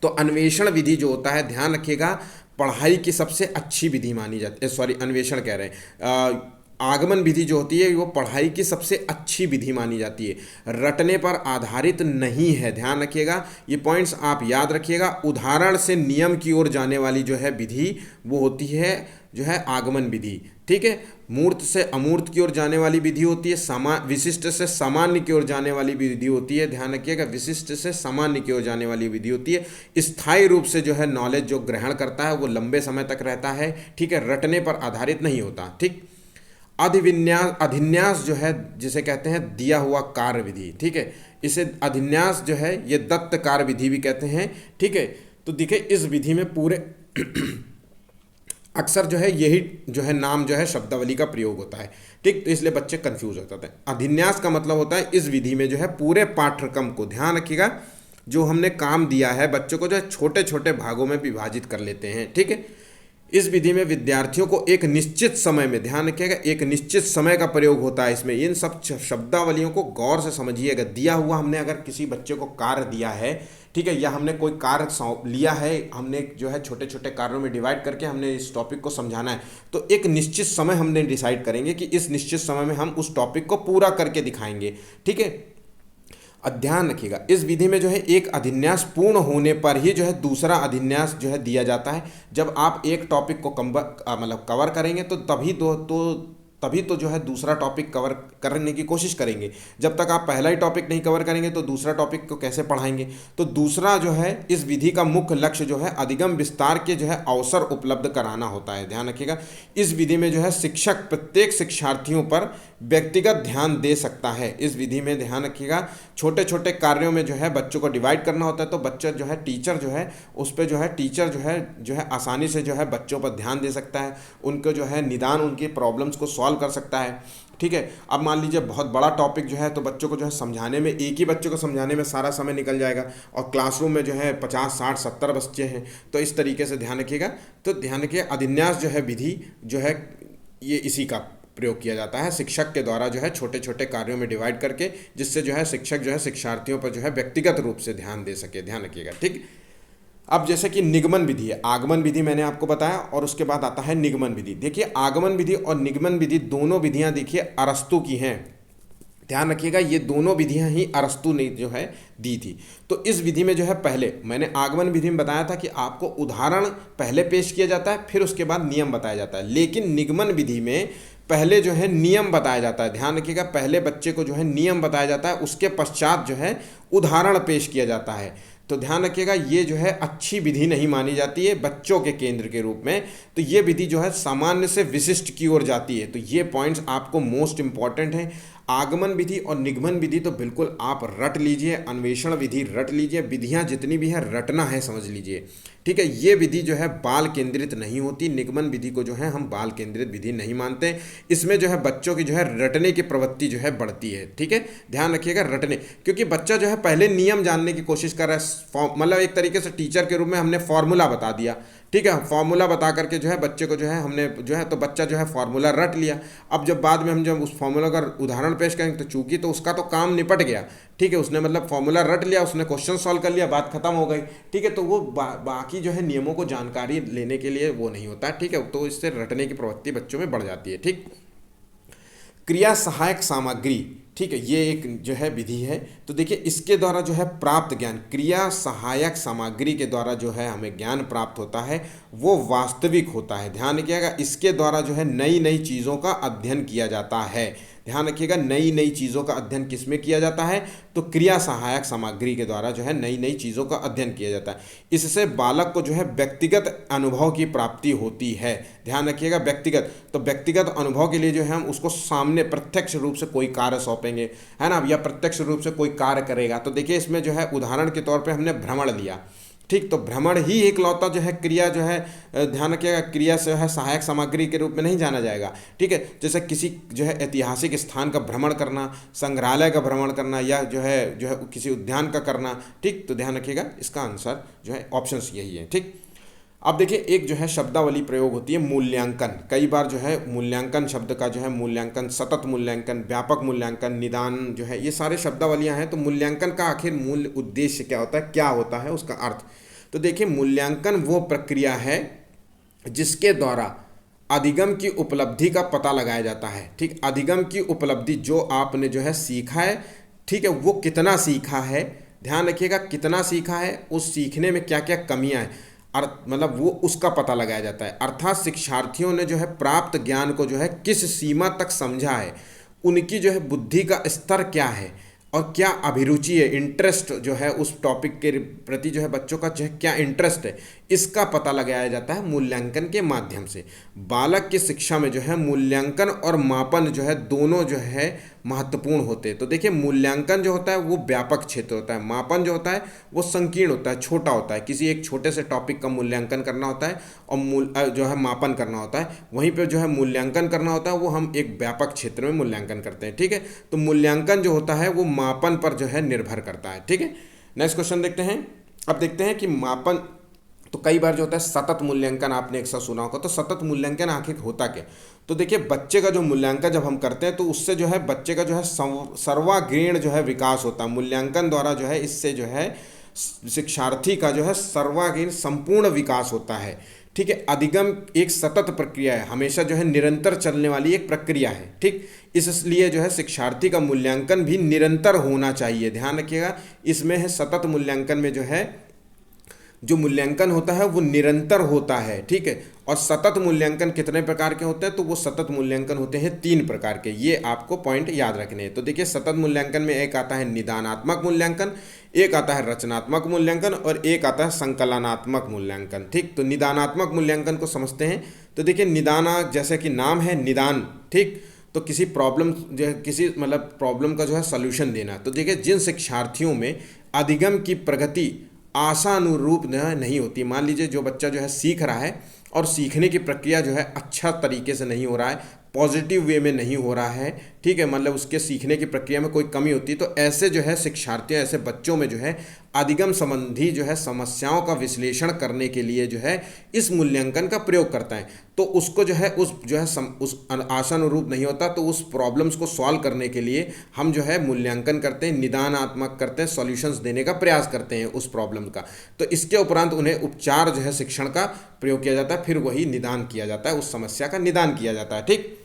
तो अन्वेषण विधि जो होता है, ध्यान रखिएगा, पढ़ाई की सबसे अच्छी विधि मानी जाती है, सॉरी अन्वेषण कह रहे हैं, आगमन विधि जो होती है वो पढ़ाई की सबसे अच्छी विधि मानी जाती है, रटने पर आधारित नहीं है। ध्यान रखिएगा, ये पॉइंट्स आप याद रखिएगा। उदाहरण से नियम की ओर जाने वाली जो है विधि वो होती है जो है आगमन विधि। ठीक है, मूर्त से अमूर्त की ओर जाने वाली विधि होती है, विशिष्ट से सामान्य की ओर जाने वाली विधि होती है। ध्यान रखिएगा, विशिष्ट से सामान्य की ओर जाने वाली विधि होती है। स्थायी रूप से जो है नॉलेज जो ग्रहण करता है वो लंबे समय तक रहता है। ठीक है, रटने पर आधारित नहीं होता। ठीक, अधिन्यास जो है जिसे कहते हैं दिया हुआ कार्य विधि। ठीक है, इसे अधिन्यास जो है ये दत्त कार्य विधि भी कहते हैं। ठीक है, तो देखिए इस विधि में पूरे अक्सर जो है यही जो है नाम जो है शब्दावली का प्रयोग होता है। ठीक, तो इसलिए बच्चे कंफ्यूज हो जाते हैं। अधिन्यास का मतलब होता है इस विधि में जो है पूरे पाठ्यक्रम को, ध्यान रखिएगा, जो हमने काम दिया है बच्चों को जो है छोटे छोटे भागों में विभाजित कर लेते हैं। ठीक है, इस विधि में विद्यार्थियों को एक निश्चित समय में, ध्यान रखिएगा, एक निश्चित समय का प्रयोग होता है इसमें। इन सब शब्दावलियों को गौर से समझिएगा। दिया हुआ, हमने अगर किसी बच्चे को कार्य दिया है, ठीक है, या हमने कोई कार्य लिया है, हमने जो है छोटे छोटे कार्यों में डिवाइड करके हमने इस टॉपिक को समझाना है, तो एक निश्चित समय हमने डिसाइड करेंगे कि इस निश्चित समय में हम उस टॉपिक को पूरा करके दिखाएंगे। ठीक है, ध्यान रखिएगा, इस विधि में जो है एक अधिन्यास पूर्ण होने पर ही जो है दूसरा अधिन्यास जो है दिया जाता है। जब आप एक टॉपिक को कवर करेंगे तो तभी तो जो है दूसरा टॉपिक कवर करने की कोशिश करेंगे। जब तक आप पहला ही टॉपिक नहीं कवर करेंगे तो दूसरा टॉपिक को कैसे पढ़ाएंगे। तो दूसरा जो है इस विधि का मुख्य लक्ष्य जो है अधिगम विस्तार के जो है अवसर उपलब्ध कराना होता है। ध्यान रखिएगा, इस विधि में जो है शिक्षक प्रत्येक शिक्षार्थियों पर व्यक्तिगत ध्यान दे सकता है। इस विधि में ध्यान रखिएगा, छोटे छोटे कार्यों में जो है बच्चों को डिवाइड करना होता है, तो बच्चा जो है टीचर जो है उस पर जो है टीचर जो है आसानी से जो है बच्चों पर ध्यान दे सकता है, उनको जो है निदान उनकी प्रॉब्लम्स को सॉल्व सॉल्व कर सकता है। ठीक है, अब मान लीजिए बहुत बड़ा टॉपिक जो है तो बच्चों को जो है समझाने में, एक ही बच्चे को समझाने में सारा समय निकल जाएगा, और क्लासरूम में जो है 50 60 70 बच्चे हैं, तो इस तरीके से ध्यान रखिएगा। तो ध्यान रखिए, अधिन्यास जो है विधि जो है ये इसी का प्रयोग किया जाता है शिक्षक के द्वारा, जो है छोटे छोटे कार्यों में डिवाइड करके, जिससे जो है शिक्षक जो है शिक्षार्थियों पर जो है व्यक्तिगत रूप से ध्यान दे सके। ध्यान रखिएगा, ठीक। अब जैसे कि निगमन विधि है, आगमन विधि मैंने आपको बताया, और उसके बाद आता है निगमन विधि। देखिए आगमन विधि और निगमन विधि दोनों विधियां देखिए अरस्तु की हैं। ध्यान रखिएगा, ये दोनों विधियां ही अरस्तु ने जो है दी थी। तो इस विधि में जो है, पहले मैंने आगमन विधि में बताया था कि आपको उदाहरण पहले पेश किया जाता है, फिर उसके बाद नियम बताया जाता है। लेकिन निगमन विधि में पहले जो है नियम बताया जाता है। ध्यान रखिएगा, पहले बच्चे को जो है नियम बताया जाता है, उसके पश्चात जो है उदाहरण पेश किया जाता है। तो ध्यान रखिएगा, ये जो है अच्छी विधि नहीं मानी जाती है बच्चों के केंद्र के रूप में। तो ये विधि जो है सामान्य से विशिष्ट की ओर जाती है। तो ये पॉइंट्स आपको मोस्ट इंपॉर्टेंट हैं। आगमन विधि और निगमन विधि तो बिल्कुल आप रट लीजिए, अन्वेषण विधि रट लीजिए, विधियां जितनी भी हैं रटना है, समझ लीजिए। ठीक है, ये विधि जो है बाल केंद्रित नहीं होती। निगमन विधि को जो है हम बाल केंद्रित विधि नहीं मानते। इसमें जो है बच्चों की जो है रटने की प्रवृत्ति जो है बढ़ती है। ठीक है, ध्यान रखिएगा, रटने, क्योंकि बच्चा जो है पहले नियम जानने की कोशिश कर रहा है। मतलब एक तरीके से टीचर के रूप में हमने फॉर्मूला बता दिया। ठीक है, फॉर्मूला बता करके जो है बच्चे को जो है हमने जो है, तो बच्चा जो है फॉर्मूला रट लिया। अब जब बाद में हम जब उस फॉर्मूला का उदाहरण पेश करेंगे, तो चूंकि तो उसका तो काम निपट गया। ठीक है, उसने मतलब फॉर्मूला रट लिया, उसने क्वेश्चन सॉल्व कर लिया, बात खत्म हो गई। ठीक है, तो वो बाकी जो है नियमों को जानकारी लेने के लिए वो नहीं होता। ठीक है, तो इससे रटने की प्रवृत्ति बच्चों में बढ़ जाती है। ठीक, क्रिया सहायक सामग्री, ठीक है, ये एक जो है विधि है। तो देखिए इसके द्वारा जो है प्राप्त ज्ञान, क्रिया सहायक सामग्री के द्वारा जो है हमें ज्ञान प्राप्त होता है, वो वास्तविक होता है। ध्यान रखिएगा, इसके द्वारा जो है नई नई चीज़ों का अध्ययन किया जाता है। ध्यान रखिएगा, नई नई चीज़ों का अध्ययन किस में किया जाता है, तो क्रिया सहायक सामग्री के द्वारा जो है नई नई चीज़ों का अध्ययन किया जाता है। इससे बालक को जो है व्यक्तिगत अनुभव की प्राप्ति होती है। ध्यान रखिएगा, व्यक्तिगत, तो व्यक्तिगत अनुभव के लिए जो है हम उसको सामने प्रत्यक्ष रूप से कोई कार्य सौंपेंगे, है ना, या प्रत्यक्ष रूप से कोई कार्य करेगा। तो देखिए इसमें जो है उदाहरण के तौर पर हमने भ्रमण लिया। ठीक, तो भ्रमण ही एक लौता जो है क्रिया जो है, ध्यान रखिएगा, क्रिया से है सहायक सामग्री के रूप में नहीं जाना जाएगा। ठीक है, जैसे किसी जो है ऐतिहासिक स्थान का भ्रमण करना, संग्रहालय का भ्रमण करना, या जो है किसी उद्यान का करना। ठीक, तो ध्यान रखिएगा, इसका आंसर जो है ऑप्शंस यही है। ठीक, अब देखिए एक जो है शब्दावली प्रयोग होती है मूल्यांकन। कई बार जो है मूल्यांकन शब्द का जो है मूल्यांकन, सतत मूल्यांकन, व्यापक मूल्यांकन, निदान, जो है ये सारे शब्दावलियां हैं। तो मूल्यांकन का आखिर मूल उद्देश्य क्या होता है, क्या होता है उसका अर्थ। तो देखिए मूल्यांकन वो प्रक्रिया है जिसके द्वारा अधिगम की उपलब्धि का पता लगाया जाता है। ठीक, अधिगम की उपलब्धि, जो आपने जो है सीखा है, ठीक है, वो कितना सीखा है। ध्यान रखिएगा, कितना सीखा है, उस सीखने में क्या क्या कमियां हैं, मतलब वो उसका पता लगाया जाता है। अर्थात शिक्षार्थियों ने जो है प्राप्त ज्ञान को जो है किस सीमा तक समझा है, उनकी जो है बुद्धि का स्तर क्या है, और क्या अभिरुचि है, इंटरेस्ट जो है उस टॉपिक के प्रति जो है बच्चों का जो है क्या इंटरेस्ट है, इसका पता लगाया जाता है मूल्यांकन के माध्यम से। बालक की शिक्षा में जो है मूल्यांकन और मापन जो है दोनों जो है महत्वपूर्ण होते हैं। तो देखिए मूल्यांकन जो होता है वो व्यापक क्षेत्र होता है, मापन जो होता है वो संकीर्ण होता है, छोटा होता है, किसी एक छोटे से टॉपिक का मूल्यांकन करना होता है और जो है मापन करना होता है। वहीं पर जो है मूल्यांकन करना होता है वो हम एक व्यापक क्षेत्र में मूल्यांकन करते हैं। ठीक है, तो मूल्यांकन जो होता है वो मापन पर जो है निर्भर करता है। ठीक है, नेक्स्ट क्वेश्चन देखते हैं। अब देखते हैं कि मापन, तो कई बार जो होता है सतत मूल्यांकन, आपने एक साथ सुना होगा। तो सतत मूल्यांकन आखिर होता क्या। तो देखिए बच्चे का जो मूल्यांकन जब हम करते हैं तो उससे जो है बच्चे का जो है सर्वांगीण जो है विकास होता है। मूल्यांकन द्वारा जो है इससे जो है शिक्षार्थी का जो है सर्वांगीण संपूर्ण विकास होता है। ठीक है, अधिगम एक सतत प्रक्रिया है, हमेशा जो है निरंतर चलने वाली एक प्रक्रिया है। ठीक, इसलिए जो है शिक्षार्थी का मूल्यांकन भी निरंतर होना चाहिए। ध्यान रखिएगा, इसमें है सतत मूल्यांकन में जो है जो मूल्यांकन होता है वो निरंतर होता है। ठीक है, और सतत मूल्यांकन कितने प्रकार के होते हैं, तो वो सतत मूल्यांकन होते हैं 3 प्रकार के। ये आपको पॉइंट याद रखने हैं। तो देखिए सतत मूल्यांकन में एक आता है निदानात्मक मूल्यांकन, एक आता है रचनात्मक मूल्यांकन, और एक आता है संकलनात्मक मूल्यांकन। ठीक, तो निदानात्मक मूल्यांकन को समझते हैं। तो देखिए निदाना, जैसे कि नाम है निदान, ठीक, तो किसी प्रॉब्लम जो है किसी मतलब प्रॉब्लम का जो है सॉल्यूशन देना। तो देखिए जिन शिक्षार्थियों में अधिगम की प्रगति आशानुरूप नहीं होती, मान लीजिए जो बच्चा जो है सीख रहा है और सीखने की प्रक्रिया जो है अच्छा तरीके से नहीं हो रहा है, पॉजिटिव वे में नहीं हो रहा है, ठीक है, मतलब उसके सीखने की प्रक्रिया में कोई कमी होती है, तो ऐसे जो है शिक्षार्थियों, ऐसे बच्चों में जो है अधिगम संबंधी जो है समस्याओं का विश्लेषण करने के लिए जो है इस मूल्यांकन का प्रयोग करता है। तो उसको जो है उस आशानुरूप नहीं होता, तो उस प्रॉब्लम्स को सॉल्व करने के लिए हम जो है मूल्यांकन करते हैं, निदानात्मक करते हैं, सॉल्यूशंस देने का प्रयास करते हैं उस प्रॉब्लम का। तो इसके उपरांत उन्हें उपचार जो है शिक्षण का प्रयोग किया जाता है, फिर वही निदान किया जाता है, उस समस्या का निदान किया जाता है। ठीक,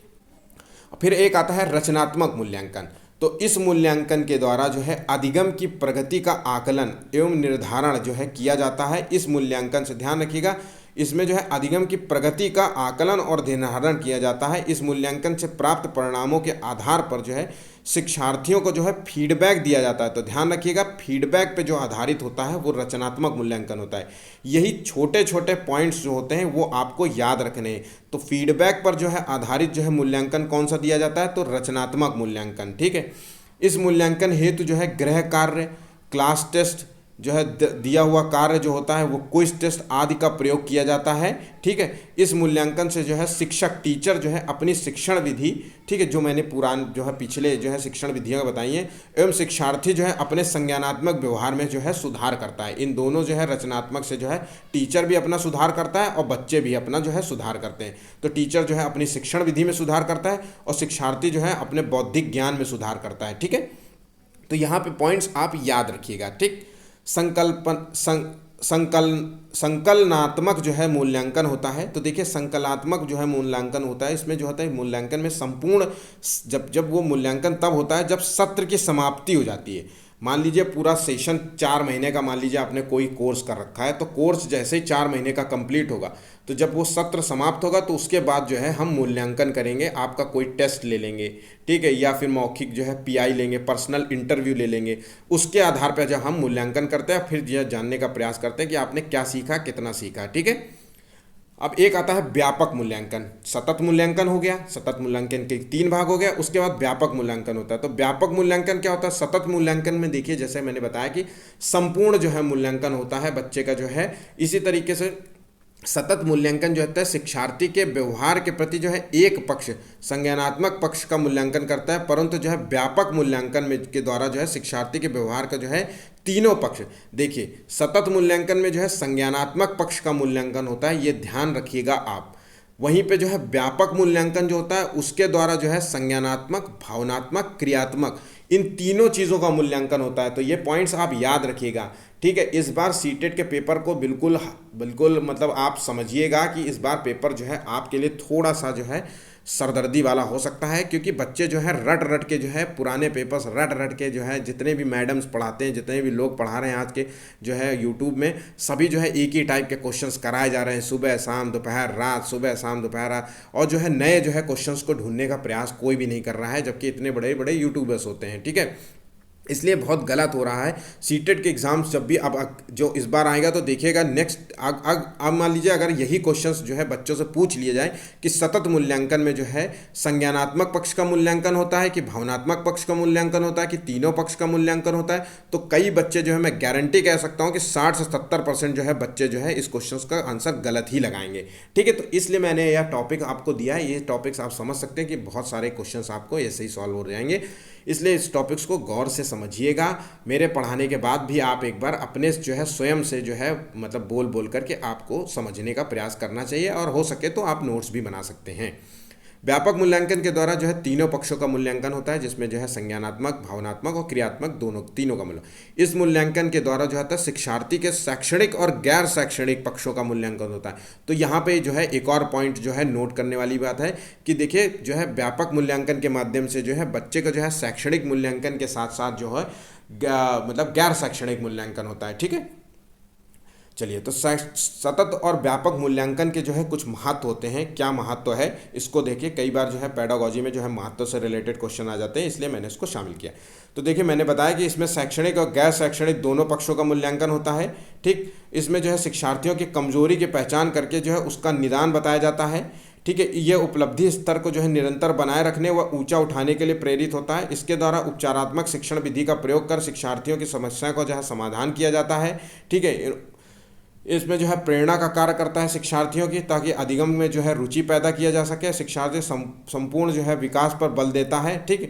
फिर एक आता है रचनात्मक मूल्यांकन। तो इस मूल्यांकन के द्वारा जो है अधिगम की प्रगति का आकलन एवं निर्धारण जो है किया जाता है। इस मूल्यांकन से ध्यान रखिएगा, इसमें जो है अधिगम की प्रगति का आकलन और निर्धारण किया जाता है। इस मूल्यांकन से प्राप्त परिणामों के आधार पर जो है शिक्षार्थियों को जो है फीडबैक दिया जाता है। तो ध्यान रखिएगा, फीडबैक पे जो आधारित होता है वो रचनात्मक मूल्यांकन होता है। यही छोटे छोटे पॉइंट्स जो होते हैं वो आपको याद रखने हैं। तो फीडबैक पर जो है आधारित जो है मूल्यांकन कौन सा दिया जाता है, तो रचनात्मक मूल्यांकन। ठीक है, इस मूल्यांकन हेतु जो है गृह कार्य, क्लास टेस्ट, जो है दिया हुआ कार्य जो होता है वो क्विज टेस्ट आदि का प्रयोग किया जाता है। ठीक है, इस मूल्यांकन से जो है शिक्षक, टीचर जो है अपनी शिक्षण विधि, ठीक है, जो मैंने जो है पिछले जो है शिक्षण विधियाँ बताई हैं, एवं शिक्षार्थी जो है अपने संज्ञानात्मक व्यवहार में जो है सुधार करता है। इन दोनों जो है रचनात्मक से जो है टीचर भी अपना सुधार करता है और बच्चे भी अपना जो है सुधार करते हैं। तो टीचर जो है अपनी शिक्षण विधि में सुधार करता है और शिक्षार्थी जो है अपने बौद्धिक ज्ञान में सुधार करता है। ठीक है, तो यहाँ पे पॉइंट्स आप याद रखिएगा। ठीक, संकलनात्मक जो है मूल्यांकन होता है। तो देखिए संकलनात्मक जो है मूल्यांकन होता है, इसमें जो होता है मूल्यांकन में संपूर्ण जब वो मूल्यांकन तब होता है जब सत्र की समाप्ति हो जाती है। मान लीजिए पूरा सेशन 4 महीने का, मान लीजिए आपने कोई कोर्स कर रखा है, तो कोर्स जैसे ही 4 महीने का कंप्लीट होगा, तो जब वो सत्र समाप्त होगा तो उसके बाद जो है हम मूल्यांकन करेंगे, आपका कोई टेस्ट ले लेंगे, ठीक है, या फिर मौखिक जो है पीआई लेंगे, पर्सनल इंटरव्यू ले लेंगे। उसके आधार पर जब हम मूल्यांकन करते हैं फिर यह जानने का प्रयास करते हैं कि आपने क्या सीखा, कितना सीखा। ठीक है, अब एक आता है व्यापक मूल्यांकन। सतत मूल्यांकन हो गया, सतत मूल्यांकन के 3 भाग हो गया, उसके बाद व्यापक मूल्यांकन होता है। तो व्यापक मूल्यांकन क्या होता है? सतत मूल्यांकन में देखिए जैसे मैंने बताया कि संपूर्ण जो है मूल्यांकन होता है बच्चे का जो है, इसी तरीके से सतत मूल्यांकन जो होता है शिक्षार्थी के व्यवहार के प्रति जो है एक पक्ष, संज्ञानात्मक पक्ष का मूल्यांकन करता है, परंतु जो है व्यापक मूल्यांकन में के द्वारा जो है शिक्षार्थी के व्यवहार का जो है तीनों पक्ष। देखिए सतत मूल्यांकन में जो है संज्ञानात्मक पक्ष का मूल्यांकन होता है, ये ध्यान रखिएगा आप। वहीं पे जो है व्यापक मूल्यांकन जो होता है उसके द्वारा जो है संज्ञानात्मक, भावनात्मक, क्रियात्मक, इन तीनों चीज़ों का मूल्यांकन होता है। तो ये पॉइंट्स आप याद रखिएगा। ठीक है, इस बार सीटेट के पेपर को बिल्कुल बिल्कुल मतलब आप समझिएगा कि इस बार पेपर जो है आपके लिए थोड़ा सा जो है सरदर्दी वाला हो सकता है, क्योंकि बच्चे जो है रट रट के जो है पुराने पेपर्स रट रट के जो है जितने भी मैडम्स पढ़ाते हैं, जितने भी लोग पढ़ा रहे हैं आज के जो है यूट्यूब में, सभी जो है एक ही टाइप के क्वेश्चंस कराए जा रहे हैं, सुबह शाम दोपहर रात, सुबह शाम दोपहर रात, और जो है नए जो है क्वेश्चंस को ढूंढने का प्रयास कोई भी नहीं कर रहा है, जबकि इतने बड़े बड़े यूट्यूबर्स होते हैं। ठीक है, इसलिए बहुत गलत हो रहा है। सीटेट के एग्ज़ाम्स जब भी अब जो इस बार आएगा तो देखिएगा नेक्स्ट अब मान लीजिए अगर यही क्वेश्चंस जो है बच्चों से पूछ लिए जाए कि सतत मूल्यांकन में जो है संज्ञानात्मक पक्ष का मूल्यांकन होता है कि भावनात्मक पक्ष का मूल्यांकन होता है कि तीनों पक्ष का मूल्यांकन होता है, तो कई बच्चे जो है मैं गारंटी कह सकता हूँ कि 60 से 70% जो है बच्चे जो है इस क्वेश्चन का आंसर गलत ही लगाएंगे। ठीक है, तो इसलिए मैंने यह टॉपिक आपको दिया है। ये टॉपिक्स आप समझ सकते हैं कि बहुत सारे क्वेश्चन आपको ऐसे ही सॉल्व हो जाएंगे, इसलिए इस टॉपिक्स को गौर से समझिएगा। मेरे पढ़ाने के बाद भी आप एक बार अपने जो है स्वयं से जो है मतलब बोल बोल करके आपको समझने का प्रयास करना चाहिए, और हो सके तो आप नोट्स भी बना सकते हैं। व्यापक मूल्यांकन के द्वारा जो है तीनों पक्षों का मूल्यांकन होता है, जिसमें जो है संज्ञानात्मक, भावनात्मक और क्रियात्मक तीनों का मूल्यांकन। इस मूल्यांकन के द्वारा जो होता है शिक्षार्थी के शैक्षणिक और गैर शैक्षणिक पक्षों का मूल्यांकन होता है। तो यहाँ पे जो है एक और पॉइंट जो है नोट करने वाली बात है कि देखिए जो है व्यापक मूल्यांकन के माध्यम से जो है बच्चे का जो है शैक्षणिक मूल्यांकन के साथ साथ जो है मतलब गैर शैक्षणिक मूल्यांकन होता है। ठीक है, चलिए तो सतत और व्यापक मूल्यांकन के जो है कुछ महत्व होते हैं। क्या महत्व है इसको देखिए, कई बार जो है पेडागोजी में जो है महत्व से रिलेटेड क्वेश्चन आ जाते हैं, इसलिए मैंने इसको शामिल किया। तो देखिए मैंने बताया कि इसमें शैक्षणिक और गैर शैक्षणिक दोनों पक्षों का मूल्यांकन होता है। ठीक, इसमें जो है शिक्षार्थियों की कमजोरी की पहचान करके जो है उसका निदान बताया जाता है। ठीक है, ये उपलब्धि स्तर को जो है निरंतर बनाए रखने व ऊंचा उठाने के लिए प्रेरित होता है। इसके द्वारा उपचारात्मक शिक्षण विधि का प्रयोग कर शिक्षार्थियों की समस्या को जो है समाधान किया जाता है। ठीक है, इसमें जो है प्रेरणा का कार्य करता है शिक्षार्थियों की, ताकि अधिगम में जो है रुचि पैदा किया जा सके। शिक्षार्थी संपूर्ण जो है विकास पर बल देता है। ठीक है,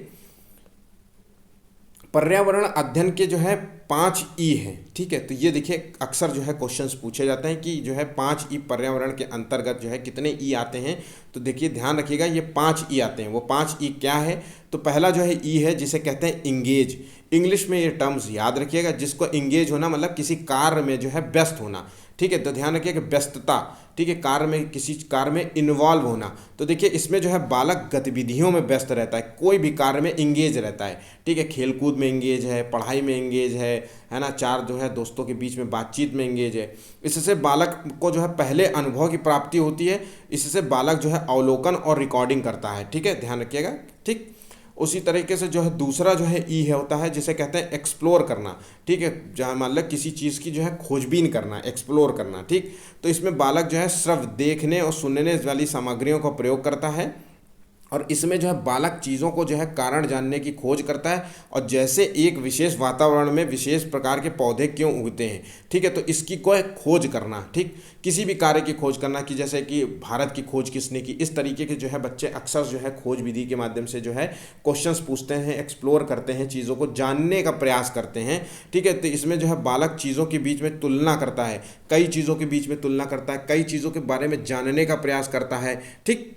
पर्यावरण अध्ययन के जो है 5 ई हैं। ठीक है, तो ये देखिए अक्सर जो है क्वेश्चंस पूछे जाते हैं कि जो है 5 ई पर्यावरण के अंतर्गत जो है कितने ई आते हैं। तो देखिए ध्यान रखिएगा, ये 5 ई आते हैं। वो 5 ई क्या है? तो पहला जो है ई है जिसे कहते हैं इंगेज। इंग्लिश में ये टर्म्स याद रखिएगा, जिसको इंगेज होना मतलब किसी कार्य में जो है व्यस्त होना। ठीक है, तो ध्यान रखिए कि व्यस्तता। ठीक है, कार्य में, किसी कार्य में इन्वॉल्व होना। तो देखिए इसमें जो है बालक गतिविधियों में व्यस्त रहता है, कोई भी कार्य में इंगेज रहता है। ठीक है, खेलकूद में इंगेज है, पढ़ाई में इंगेज है ना, चार जो है दोस्तों के बीच में बातचीत में इंगेज है। इससे बालक को जो है पहले अनुभव की प्राप्ति होती है। इससे बालक जो है अवलोकन और रिकॉर्डिंग करता है। ठीक है, ध्यान रखिएगा। ठीक, उसी तरीके से जो है दूसरा जो है ई है होता है जिसे कहते हैं एक्सप्लोर करना। ठीक है, जहाँ मतलब किसी चीज़ की जो है खोजबीन करना, एक्सप्लोर करना। ठीक, तो इसमें बालक जो है सिर्फ देखने और सुनने वाली सामग्रियों का प्रयोग करता है, और इसमें जो है बालक चीज़ों को जो है कारण जानने की खोज करता है, और जैसे एक विशेष वातावरण में विशेष प्रकार के पौधे क्यों उगते हैं। ठीक है, तो इसकी कोई खोज करना। ठीक, किसी भी कार्य की खोज करना, कि जैसे कि भारत की खोज किसने की। इस तरीके के जो है बच्चे अक्सर जो है खोज विधि के माध्यम से जो है क्वेश्चंस पूछते हैं, एक्सप्लोर करते हैं, चीज़ों को जानने का प्रयास करते हैं। ठीक है, तो इसमें जो है बालक चीज़ों के बीच में तुलना करता है, कई चीज़ों के बीच में तुलना करता है, कई चीज़ों के बारे में जानने का प्रयास करता है। ठीक,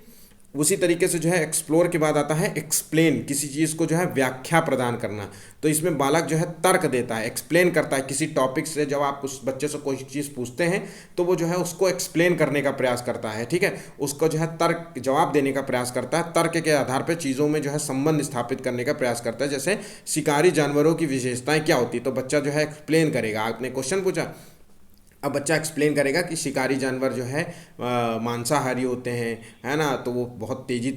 उसी तरीके से जो है एक्सप्लोर के बाद आता है एक्सप्लेन, किसी चीज़ को जो है व्याख्या प्रदान करना। तो इसमें बालक जो है तर्क देता है, एक्सप्लेन करता है किसी टॉपिक से। जब आप उस बच्चे से कोई चीज़ पूछते हैं तो वो जो है उसको एक्सप्लेन करने का प्रयास करता है। ठीक है, उसको जो है तर्क जवाब देने का प्रयास करता है, तर्क के आधार पर चीज़ों में जो है संबंध स्थापित करने का प्रयास करता है। जैसे शिकारी जानवरों की विशेषताएं क्या होती, तो बच्चा जो है एक्सप्लेन करेगा। आपने क्वेश्चन पूछा, अब बच्चा एक्सप्लेन करेगा कि शिकारी जानवर जो है मांसाहारी होते हैं, है ना, तो वो बहुत तेज़ी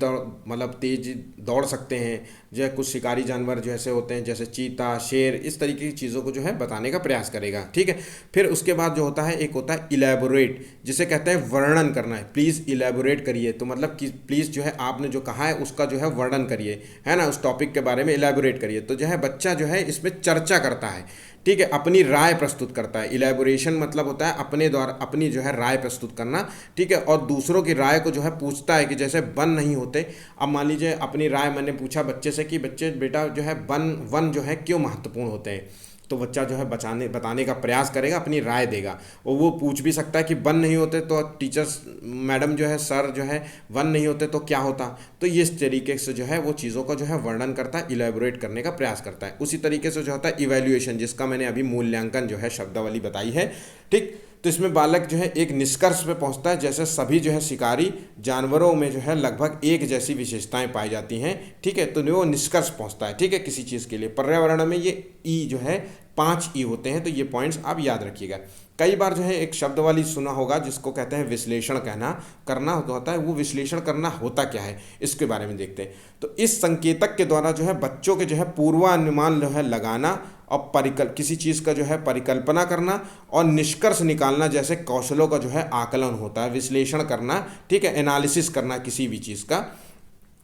मतलब तेज दौड़ सकते हैं। जो है कुछ शिकारी जानवर जो ऐसे होते हैं जैसे चीता, शेर, इस तरीके की चीज़ों को जो है बताने का प्रयास करेगा। ठीक है, फिर उसके बाद जो होता है एक होता है इलेबोरेट, जिसे कहते हैं वर्णन करना है। प्लीज़ इलेबोरेट करिए, तो मतलब कि प्लीज़ जो है आपने जो कहा है उसका जो है वर्णन करिए, है ना, उस टॉपिक के बारे में इलेबोरेट करिए। तो जो है बच्चा जो है इसमें चर्चा करता है। ठीक है, अपनी राय प्रस्तुत करता है। इलेबोरेशन मतलब होता है अपने द्वारा अपनी जो है राय प्रस्तुत करना। ठीक है, और दूसरों की राय को जो है पूछता है कि जैसे वन नहीं होते। अब मान लीजिए अपनी राय मैंने पूछा बच्चे से कि बच्चे बेटा जो है वन जो है क्यों महत्वपूर्ण होते हैं, तो बच्चा जो है बताने का प्रयास करेगा, अपनी राय देगा। और वो पूछ भी सकता है कि वन नहीं होते तो टीचर्स, मैडम जो है, सर जो है, वन नहीं होते तो क्या होता। तो ये इस तरीके से जो है वो चीज़ों का जो है वर्णन करता है, इलेबोरेट करने का प्रयास करता है। उसी तरीके से जो होता है इवैल्यूएशन, जिसका मैंने अभी मूल्यांकन जो है शब्दावली बताई है। ठीक, तो इसमें बालक जो है एक निष्कर्ष पे पहुंचता है, जैसे सभी जो है शिकारी जानवरों में जो है लगभग एक जैसी विशेषताएं पाई जाती हैं। ठीक है, तो वो निष्कर्ष पहुंचता है। ठीक है, किसी चीज़ के लिए पर्यावरण में ये ई जो है 5 ई होते हैं। तो ये पॉइंट्स आप याद रखिएगा। कई बार जो है एक शब्द वाली सुना होगा जिसको कहते हैं विश्लेषण करना होता है। वो विश्लेषण करना होता क्या है, इसके बारे में देखते हैं। तो इस संकेतक के द्वारा जो है बच्चों के जो है पूर्वानुमान जो है लगाना, और किसी चीज़ का जो है परिकल्पना करना और निष्कर्ष निकालना जैसे कौशलों का जो है आकलन होता है। विश्लेषण करना, ठीक है, एनालिसिस करना किसी भी चीज़ का।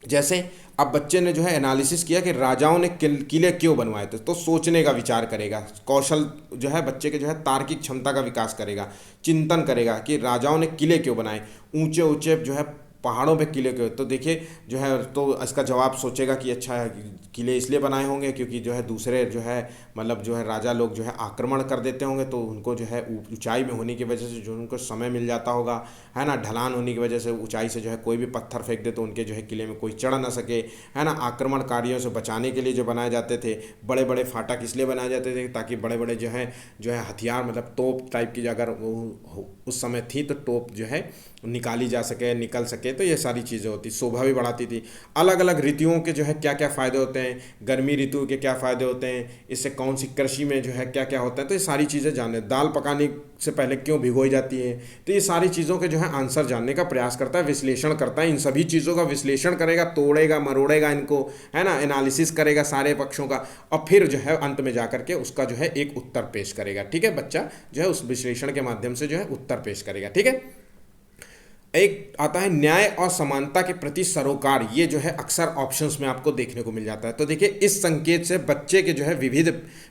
जैसे अब बच्चे ने जो है एनालिसिस किया कि राजाओं ने किले क्यों बनवाए थे, तो सोचने का विचार करेगा। कौशल जो है बच्चे के जो है तार्किक क्षमता का विकास करेगा, चिंतन करेगा कि राजाओं ने किले क्यों बनाए, ऊंचे ऊंचे जो है पहाड़ों पे किले क्यों। तो देखिए जो है तो इसका जवाब सोचेगा कि अच्छा किले इसलिए बनाए होंगे क्योंकि जो है दूसरे जो है मतलब जो है राजा लोग जो है आक्रमण कर देते होंगे, तो उनको जो है ऊंचाई में होने की वजह से जो उनको समय मिल जाता होगा, है ना, ढलान होने की वजह से ऊंचाई से जो है कोई भी पत्थर फेंक दे तो उनके जो है किले में कोई चढ़ ना सके, है ना। आक्रमणकारियों से बचाने के लिए जो बनाए जाते थे बड़े बड़े फाटक इसलिए बनाए जाते थे ताकि बड़े बड़े जो है हथियार मतलब तोप टाइप की अगर वो उस समय थी तो तोप जो है निकाली जा सके, निकल सके। तो ये सारी चीज़ें होती, शोभा भी बढ़ाती थी। अलग अलग ऋतुओं के जो है क्या क्या फ़ायदे होते हैं, गर्मी ऋतु के क्या फ़ायदे होते हैं, इससे कौन सी कृषि में जो है क्या क्या होता है, तो ये सारी चीज़ें जाने। दाल पकाने से पहले क्यों भिगोई जाती है, तो ये सारी चीज़ों के जो है आंसर जानने का प्रयास करता है, विश्लेषण करता है। इन सभी चीज़ों का विश्लेषण करेगा, तोड़ेगा मरोड़ेगा इनको, है ना, एनालिसिस करेगा सारे पक्षों का, और फिर जो है अंत में जा करके उसका जो है एक उत्तर पेश करेगा। ठीक है, बच्चा जो है उस विश्लेषण के माध्यम से जो है उत्तर पेश करेगा। ठीक है, एक आता है न्याय और समानता के प्रति सरोकार, ये जो है अक्सर ऑप्शंस में आपको देखने को मिल जाता है। तो देखिए इस संकेत से बच्चे के जो है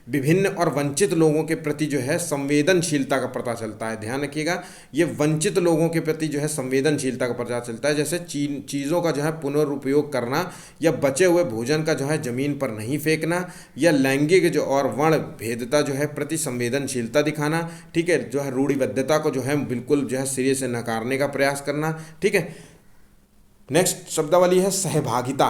विभिन्न और वंचित लोगों के प्रति जो है संवेदनशीलता का पता चलता है। ध्यान रखिएगा, ये वंचित लोगों के प्रति जो है संवेदनशीलता का पता चलता है, जैसे चीज़ों का जो है पुनर्उपयोग करना, या बचे हुए भोजन का जो है जमीन पर नहीं फेंकना, या लैंगिक जो और वर्ण भेदता जो है प्रति संवेदनशीलता दिखाना, ठीक है, जो है रूढ़िबद्धता को जो है बिल्कुल जो है सिरे से नकारने का प्रयास करना, ठीक है। नेक्स्ट शब्दावली है सहभागिता।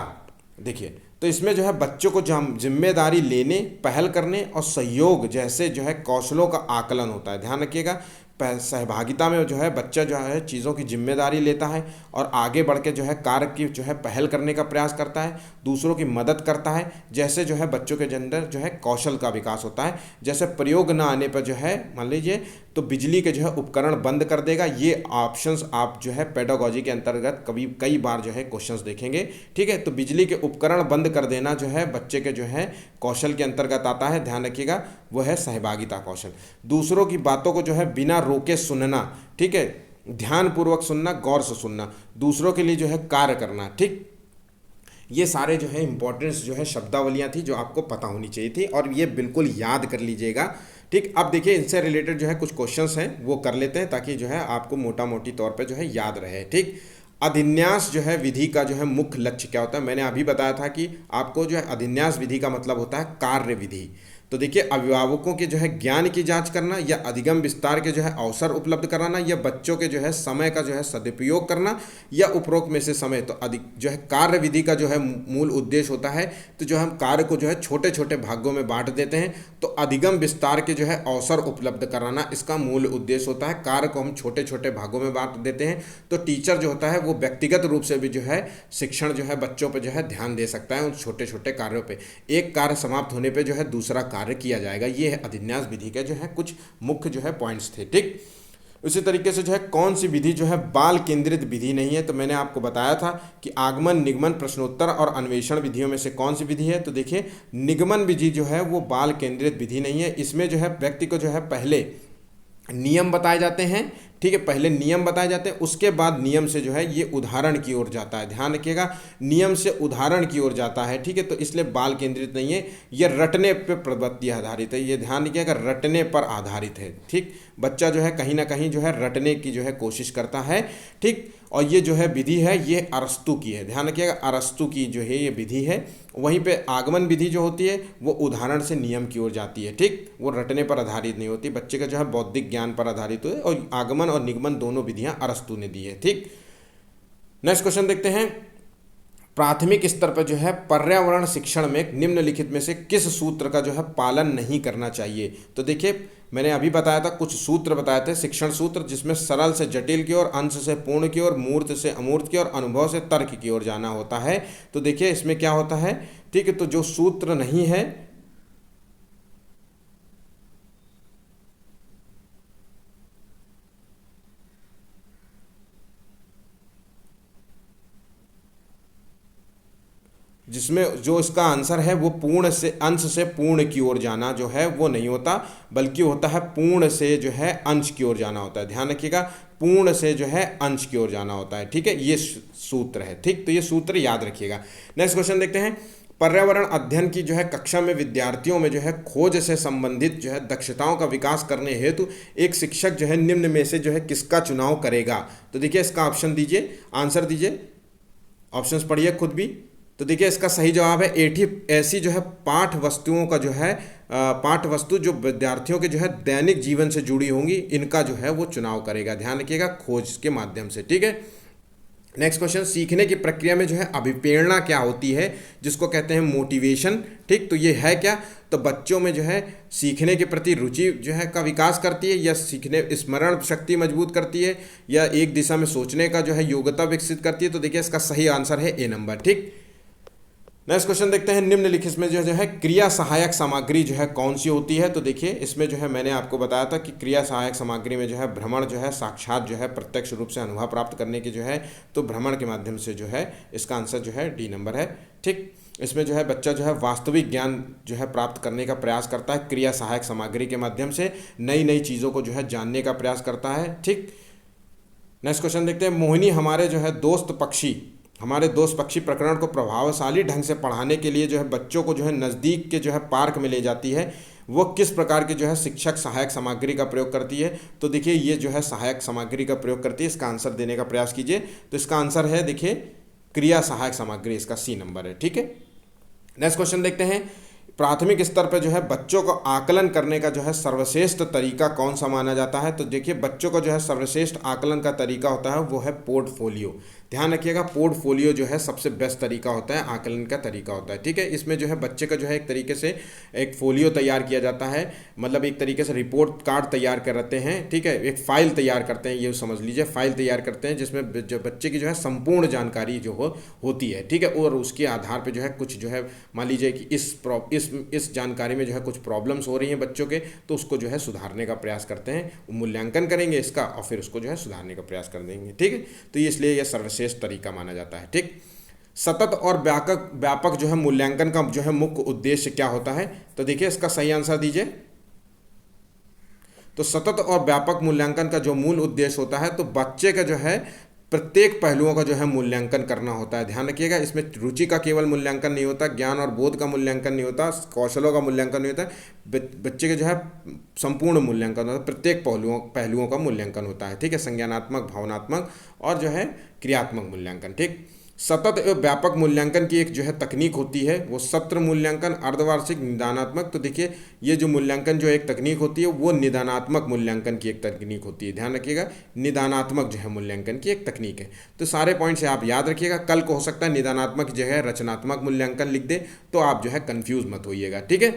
देखिए तो इसमें जो है बच्चों को जिम्मेदारी लेने, पहल करने और सहयोग जैसे जो है कौशलों का आकलन होता है। ध्यान रखिएगा, सहभागिता में जो है बच्चा जो है चीज़ों की जिम्मेदारी लेता है और आगे बढ़ के जो है कार्य की जो है पहल करने का प्रयास करता है, दूसरों की मदद करता है, जैसे जो है बच्चों के अंदर जो है कौशल का विकास होता है। जैसे प्रयोग ना आने पर जो है मान लीजिए तो बिजली के जो है उपकरण बंद कर देगा। ये ऑप्शंस आप जो है पेडागोजी के अंतर्गत कई बार जो है क्वेश्चंस देखेंगे, ठीक है। तो बिजली के उपकरण बंद कर देना जो है बच्चे के जो है कौशल के अंतर्गत आता है। ध्यान रखिएगा, वो है सहभागिता कौशल। दूसरों की बातों को जो है बिना रोके सुनना, ठीक है, ध्यानपूर्वक सुनना, गौर से सुनना, दूसरों के लिए जो है कार्य करना, ठीक। ये सारे जो है इंपॉर्टेंस जो है शब्दावलियाँ थी जो आपको पता होनी चाहिए थी, और ये बिल्कुल याद कर लीजिएगा, ठीक। अब देखिए इनसे रिलेटेड जो है कुछ क्वेश्चंस हैं वो कर लेते हैं ताकि जो है आपको मोटा मोटी तौर पे जो है याद रहे, ठीक। अधिन्यास जो है विधि का जो है मुख्य लक्ष्य क्या होता है? मैंने अभी बताया था कि आपको जो है अधिन्यास विधि का मतलब होता है कार्य विधि। तो देखिए अभिभावकों के जो है ज्ञान की जांच करना, या अधिगम विस्तार के जो है अवसर उपलब्ध कराना, या बच्चों के जो है समय का जो है सदुपयोग करना, या उपरोक्त में से समय। तो अधिक जो है कार्य विधि का जो है मूल उद्देश्य होता है, तो जो हम कार्य को जो है छोटे छोटे भागों में बांट देते हैं, तो अधिगम विस्तार के जो है अवसर उपलब्ध कराना इसका मूल उद्देश्य होता है। कार्य को हम छोटे छोटे भागों में बांट देते हैं, तो टीचर जो होता है वो व्यक्तिगत रूप से भी जो है शिक्षण जो है बच्चों पर जो है ध्यान दे सकता है उन छोटे छोटे कार्यों पर। एक कार्य समाप्त होने पर जो है दूसरा कार्य किया जाएगा। ये है अधिन्यास विधि के जो है कुछ मुख्य जो है पॉइंट्स थे, ठीक। उसी तरीके से जो है कौन सी विधि जो है बाल केंद्रित विधि नहीं है? तो मैंने आपको बताया था कि आगमन, निगमन, प्रश्नोत्तर और अन्वेषण विधियों में से कौन सी विधि है? तो देखिए निगमन विधि जो है वो बाल केंद्रित विधि नहीं है। इसमें जो है व्यक्ति को जो है पहले नियम बताए जाते हैं, ठीक है, पहले नियम बताए जाते हैं, उसके बाद नियम से जो है ये उदाहरण की ओर जाता है। ध्यान रखिएगा, नियम से उदाहरण की ओर जाता है, ठीक है। तो इसलिए बाल केंद्रित नहीं है, ये रटने पर प्रवृत्ति आधारित है। ये ध्यान रखिएगा, रटने पर आधारित है, ठीक। बच्चा जो है कहीं ना कहीं जो है रटने की जो है कोशिश करता है, ठीक। और ये जो है विधि है ये अरस्तु की है। ध्यान रखिएगा, अरस्तु की जो है ये विधि है। वहीं पे आगमन विधि जो होती है वो उदाहरण से नियम की ओर जाती है, ठीक। वो रटने पर आधारित नहीं होती, बच्चे का जो है बौद्धिक ज्ञान पर आधारित है। और आगमन और निगमन दोनों विधियां अरस्तु ने दी है, ठीक। नेक्स्ट क्वेश्चन देखते हैं। प्राथमिक स्तर पर जो है पर्यावरण शिक्षण में निम्नलिखित में से किस सूत्र का जो है पालन नहीं करना चाहिए? तो देखिए मैंने अभी बताया था, कुछ सूत्र बताए थे शिक्षण सूत्र, जिसमें सरल से जटिल की ओर, अंश से पूर्ण की ओर, मूर्त से अमूर्त की ओर, अनुभव से तर्क की ओर जाना होता है। तो देखिए इसमें क्या होता है, ठीक है। तो जो सूत्र नहीं है, जिसमें जो इसका आंसर है वो पूर्ण से अंश से पूर्ण की ओर जाना जो है वो नहीं होता, बल्कि होता है पूर्ण से जो है अंश की ओर जाना होता है। ध्यान रखिएगा, पूर्ण से जो है अंश की ओर जाना होता है, ठीक है। ये सूत्र है, ठीक। तो ये सूत्र याद रखिएगा। नेक्स्ट क्वेश्चन देखते हैं। पर्यावरण अध्ययन की जो है कक्षा में विद्यार्थियों में जो है खोज से संबंधित जो है दक्षताओं का विकास करने हेतु एक शिक्षक जो है निम्न में से जो है किसका चुनाव करेगा? तो देखिए इसका ऑप्शन दीजिए, आंसर दीजिए, ऑप्शंस पढ़िए खुद भी। तो देखिए इसका सही जवाब है ऐसी जो है पाठ वस्तुओं का जो है पाठ वस्तु जो विद्यार्थियों के जो है दैनिक जीवन से जुड़ी होंगी, इनका जो है वो चुनाव करेगा। ध्यान रखिएगा, खोज के माध्यम से, ठीक है। नेक्स्ट क्वेश्चन, सीखने की प्रक्रिया में जो है अभिप्रेरणा क्या होती है, जिसको कहते हैं मोटिवेशन, ठीक। तो ये है क्या? तो बच्चों में जो है सीखने के प्रति रुचि जो है का विकास करती है, या सीखने स्मरण शक्ति मजबूत करती है, या एक दिशा में सोचने का जो है योग्यता विकसित करती है। तो देखिए इसका सही आंसर है ए नंबर, ठीक। नेक्स्ट क्वेश्चन देखते हैं। निम्नलिखित में जो है क्रिया सहायक सामग्री जो है कौन सी होती है? तो देखिए इसमें जो है मैंने आपको बताया था कि क्रिया सहायक सामग्री में जो है भ्रमण जो है साक्षात जो है प्रत्यक्ष रूप से अनुभव प्राप्त करने की जो है, तो भ्रमण के माध्यम से जो है इसका आंसर जो है डी नंबर है, ठीक। इसमें जो है बच्चा जो है वास्तविक ज्ञान जो है प्राप्त करने का प्रयास करता है क्रिया सहायक सामग्री के माध्यम से, नई नई चीज़ों को जो है जानने का प्रयास करता है, ठीक। नेक्स्ट क्वेश्चन देखते हैं, मोहिनी हमारे दोस्त पक्षी प्रकरण को प्रभावशाली ढंग से पढ़ाने के लिए जो है बच्चों को जो है नज़दीक के जो है पार्क में ले जाती है। वो किस प्रकार की जो है शिक्षक सहायक सामग्री का प्रयोग करती है? तो देखिए ये जो है सहायक सामग्री का प्रयोग करती है। इसका आंसर देने का प्रयास कीजिए। तो इसका आंसर है देखिए क्रिया सहायक सामग्री, इसका सी नंबर है। ठीक है, नेक्स्ट क्वेश्चन देखते हैं, प्राथमिक स्तर पर जो है बच्चों को आकलन करने का जो है सर्वश्रेष्ठ तरीका कौन सा माना जाता है? तो देखिए बच्चों का जो है सर्वश्रेष्ठ आकलन का तरीका होता है वो है पोर्टफोलियो। ध्यान रखिएगा, पोर्टफोलियो जो है सबसे बेस्ट तरीका होता है, आकलन का तरीका होता है। ठीक है, इसमें जो है बच्चे का जो है एक तरीके से एक फोलियो तैयार किया जाता है, मतलब एक तरीके से रिपोर्ट कार्ड तैयार करते हैं। ठीक है, एक फाइल तैयार करते हैं, ये समझ लीजिए फाइल तैयार करते हैं जिसमें जो बच्चे की जो है संपूर्ण जानकारी जो होती है। ठीक है, और उसके आधार पर जो है कुछ जो है मान लीजिए कि इस जानकारी में जो है कुछ प्रॉब्लम्स हो रही हैं बच्चों के, तो उसको जो है सुधारने का प्रयास करते हैं, मूल्यांकन करेंगे इसका और फिर उसको जो है सुधारने का प्रयास कर देंगे। ठीक है, तो इसलिए यह सर्वश्रेष्ठ तरीका माना जाता है। ठीक, सतत और व्यापक जो है मूल्यांकन का जो है मुख्य उद्देश्य क्या होता है? तो देखिए इसका सही आंसर दीजिए। तो सतत और व्यापक मूल्यांकन का जो मूल उद्देश्य होता है तो बच्चे का जो है प्रत्येक पहलुओं का जो है मूल्यांकन करना होता है। ध्यान रखिएगा, इसमें रुचि का केवल मूल्यांकन नहीं होता, ज्ञान और बोध का मूल्यांकन नहीं होता, कौशलों का मूल्यांकन नहीं होता, बच्चे के जो है संपूर्ण मूल्यांकन होता है, प्रत्येक पहलुओं का मूल्यांकन होता है। ठीक है, संज्ञानात्मक, भावनात्मक और जो है क्रियात्मक मूल्यांकन। ठीक, सतत एवं व्यापक मूल्यांकन की एक जो है तकनीक होती है वो सत्र मूल्यांकन, अर्धवार्षिक, निदानात्मक। तो देखिए ये जो मूल्यांकन जो एक तकनीक होती है वो निदानात्मक मूल्यांकन की एक तकनीक होती है। ध्यान रखिएगा, निदानात्मक जो है मूल्यांकन की एक तकनीक है। तो सारे पॉइंट्स आप याद रखिएगा, कल को हो सकता है निदानात्मक जो है रचनात्मक मूल्यांकन लिख दे, तो आप जो है कन्फ्यूज मत होइएगा। ठीक है,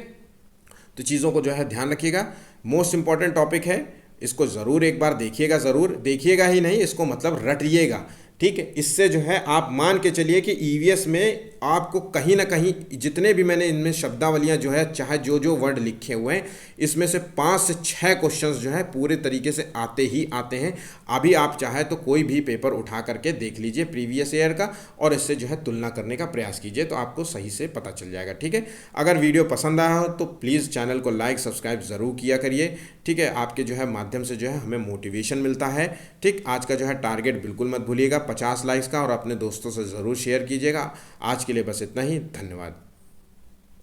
तो चीज़ों को जो है ध्यान रखिएगा, मोस्ट इंपॉर्टेंट टॉपिक है, इसको ज़रूर एक बार देखिएगा, ज़रूर देखिएगा ही नहीं, इसको मतलब रटिएगा। ठीक है, इससे जो है आप मान के चलिए कि ईवीएस में आपको कहीं ना कहीं जितने भी मैंने इनमें शब्दावलियां जो है चाहे जो वर्ड लिखे हुए हैं इसमें से 5 से 6 क्वेश्चंस जो है पूरे तरीके से आते ही आते हैं। अभी आप चाहे तो कोई भी पेपर उठा करके देख लीजिए प्रीवियस ईयर का और इससे जो है तुलना करने का प्रयास कीजिए, तो आपको सही से पता चल जाएगा। ठीक है, अगर वीडियो पसंद आया हो तो प्लीज़ चैनल को लाइक सब्सक्राइब ज़रूर किया करिए। ठीक है, आपके जो है माध्यम से जो है हमें मोटिवेशन मिलता है। ठीक, आज का जो है टारगेट बिल्कुल मत भूलिएगा 50 लाइक्स का, और अपने दोस्तों से ज़रूर शेयर कीजिएगा। आज के लिए बस इतना ही, धन्यवाद।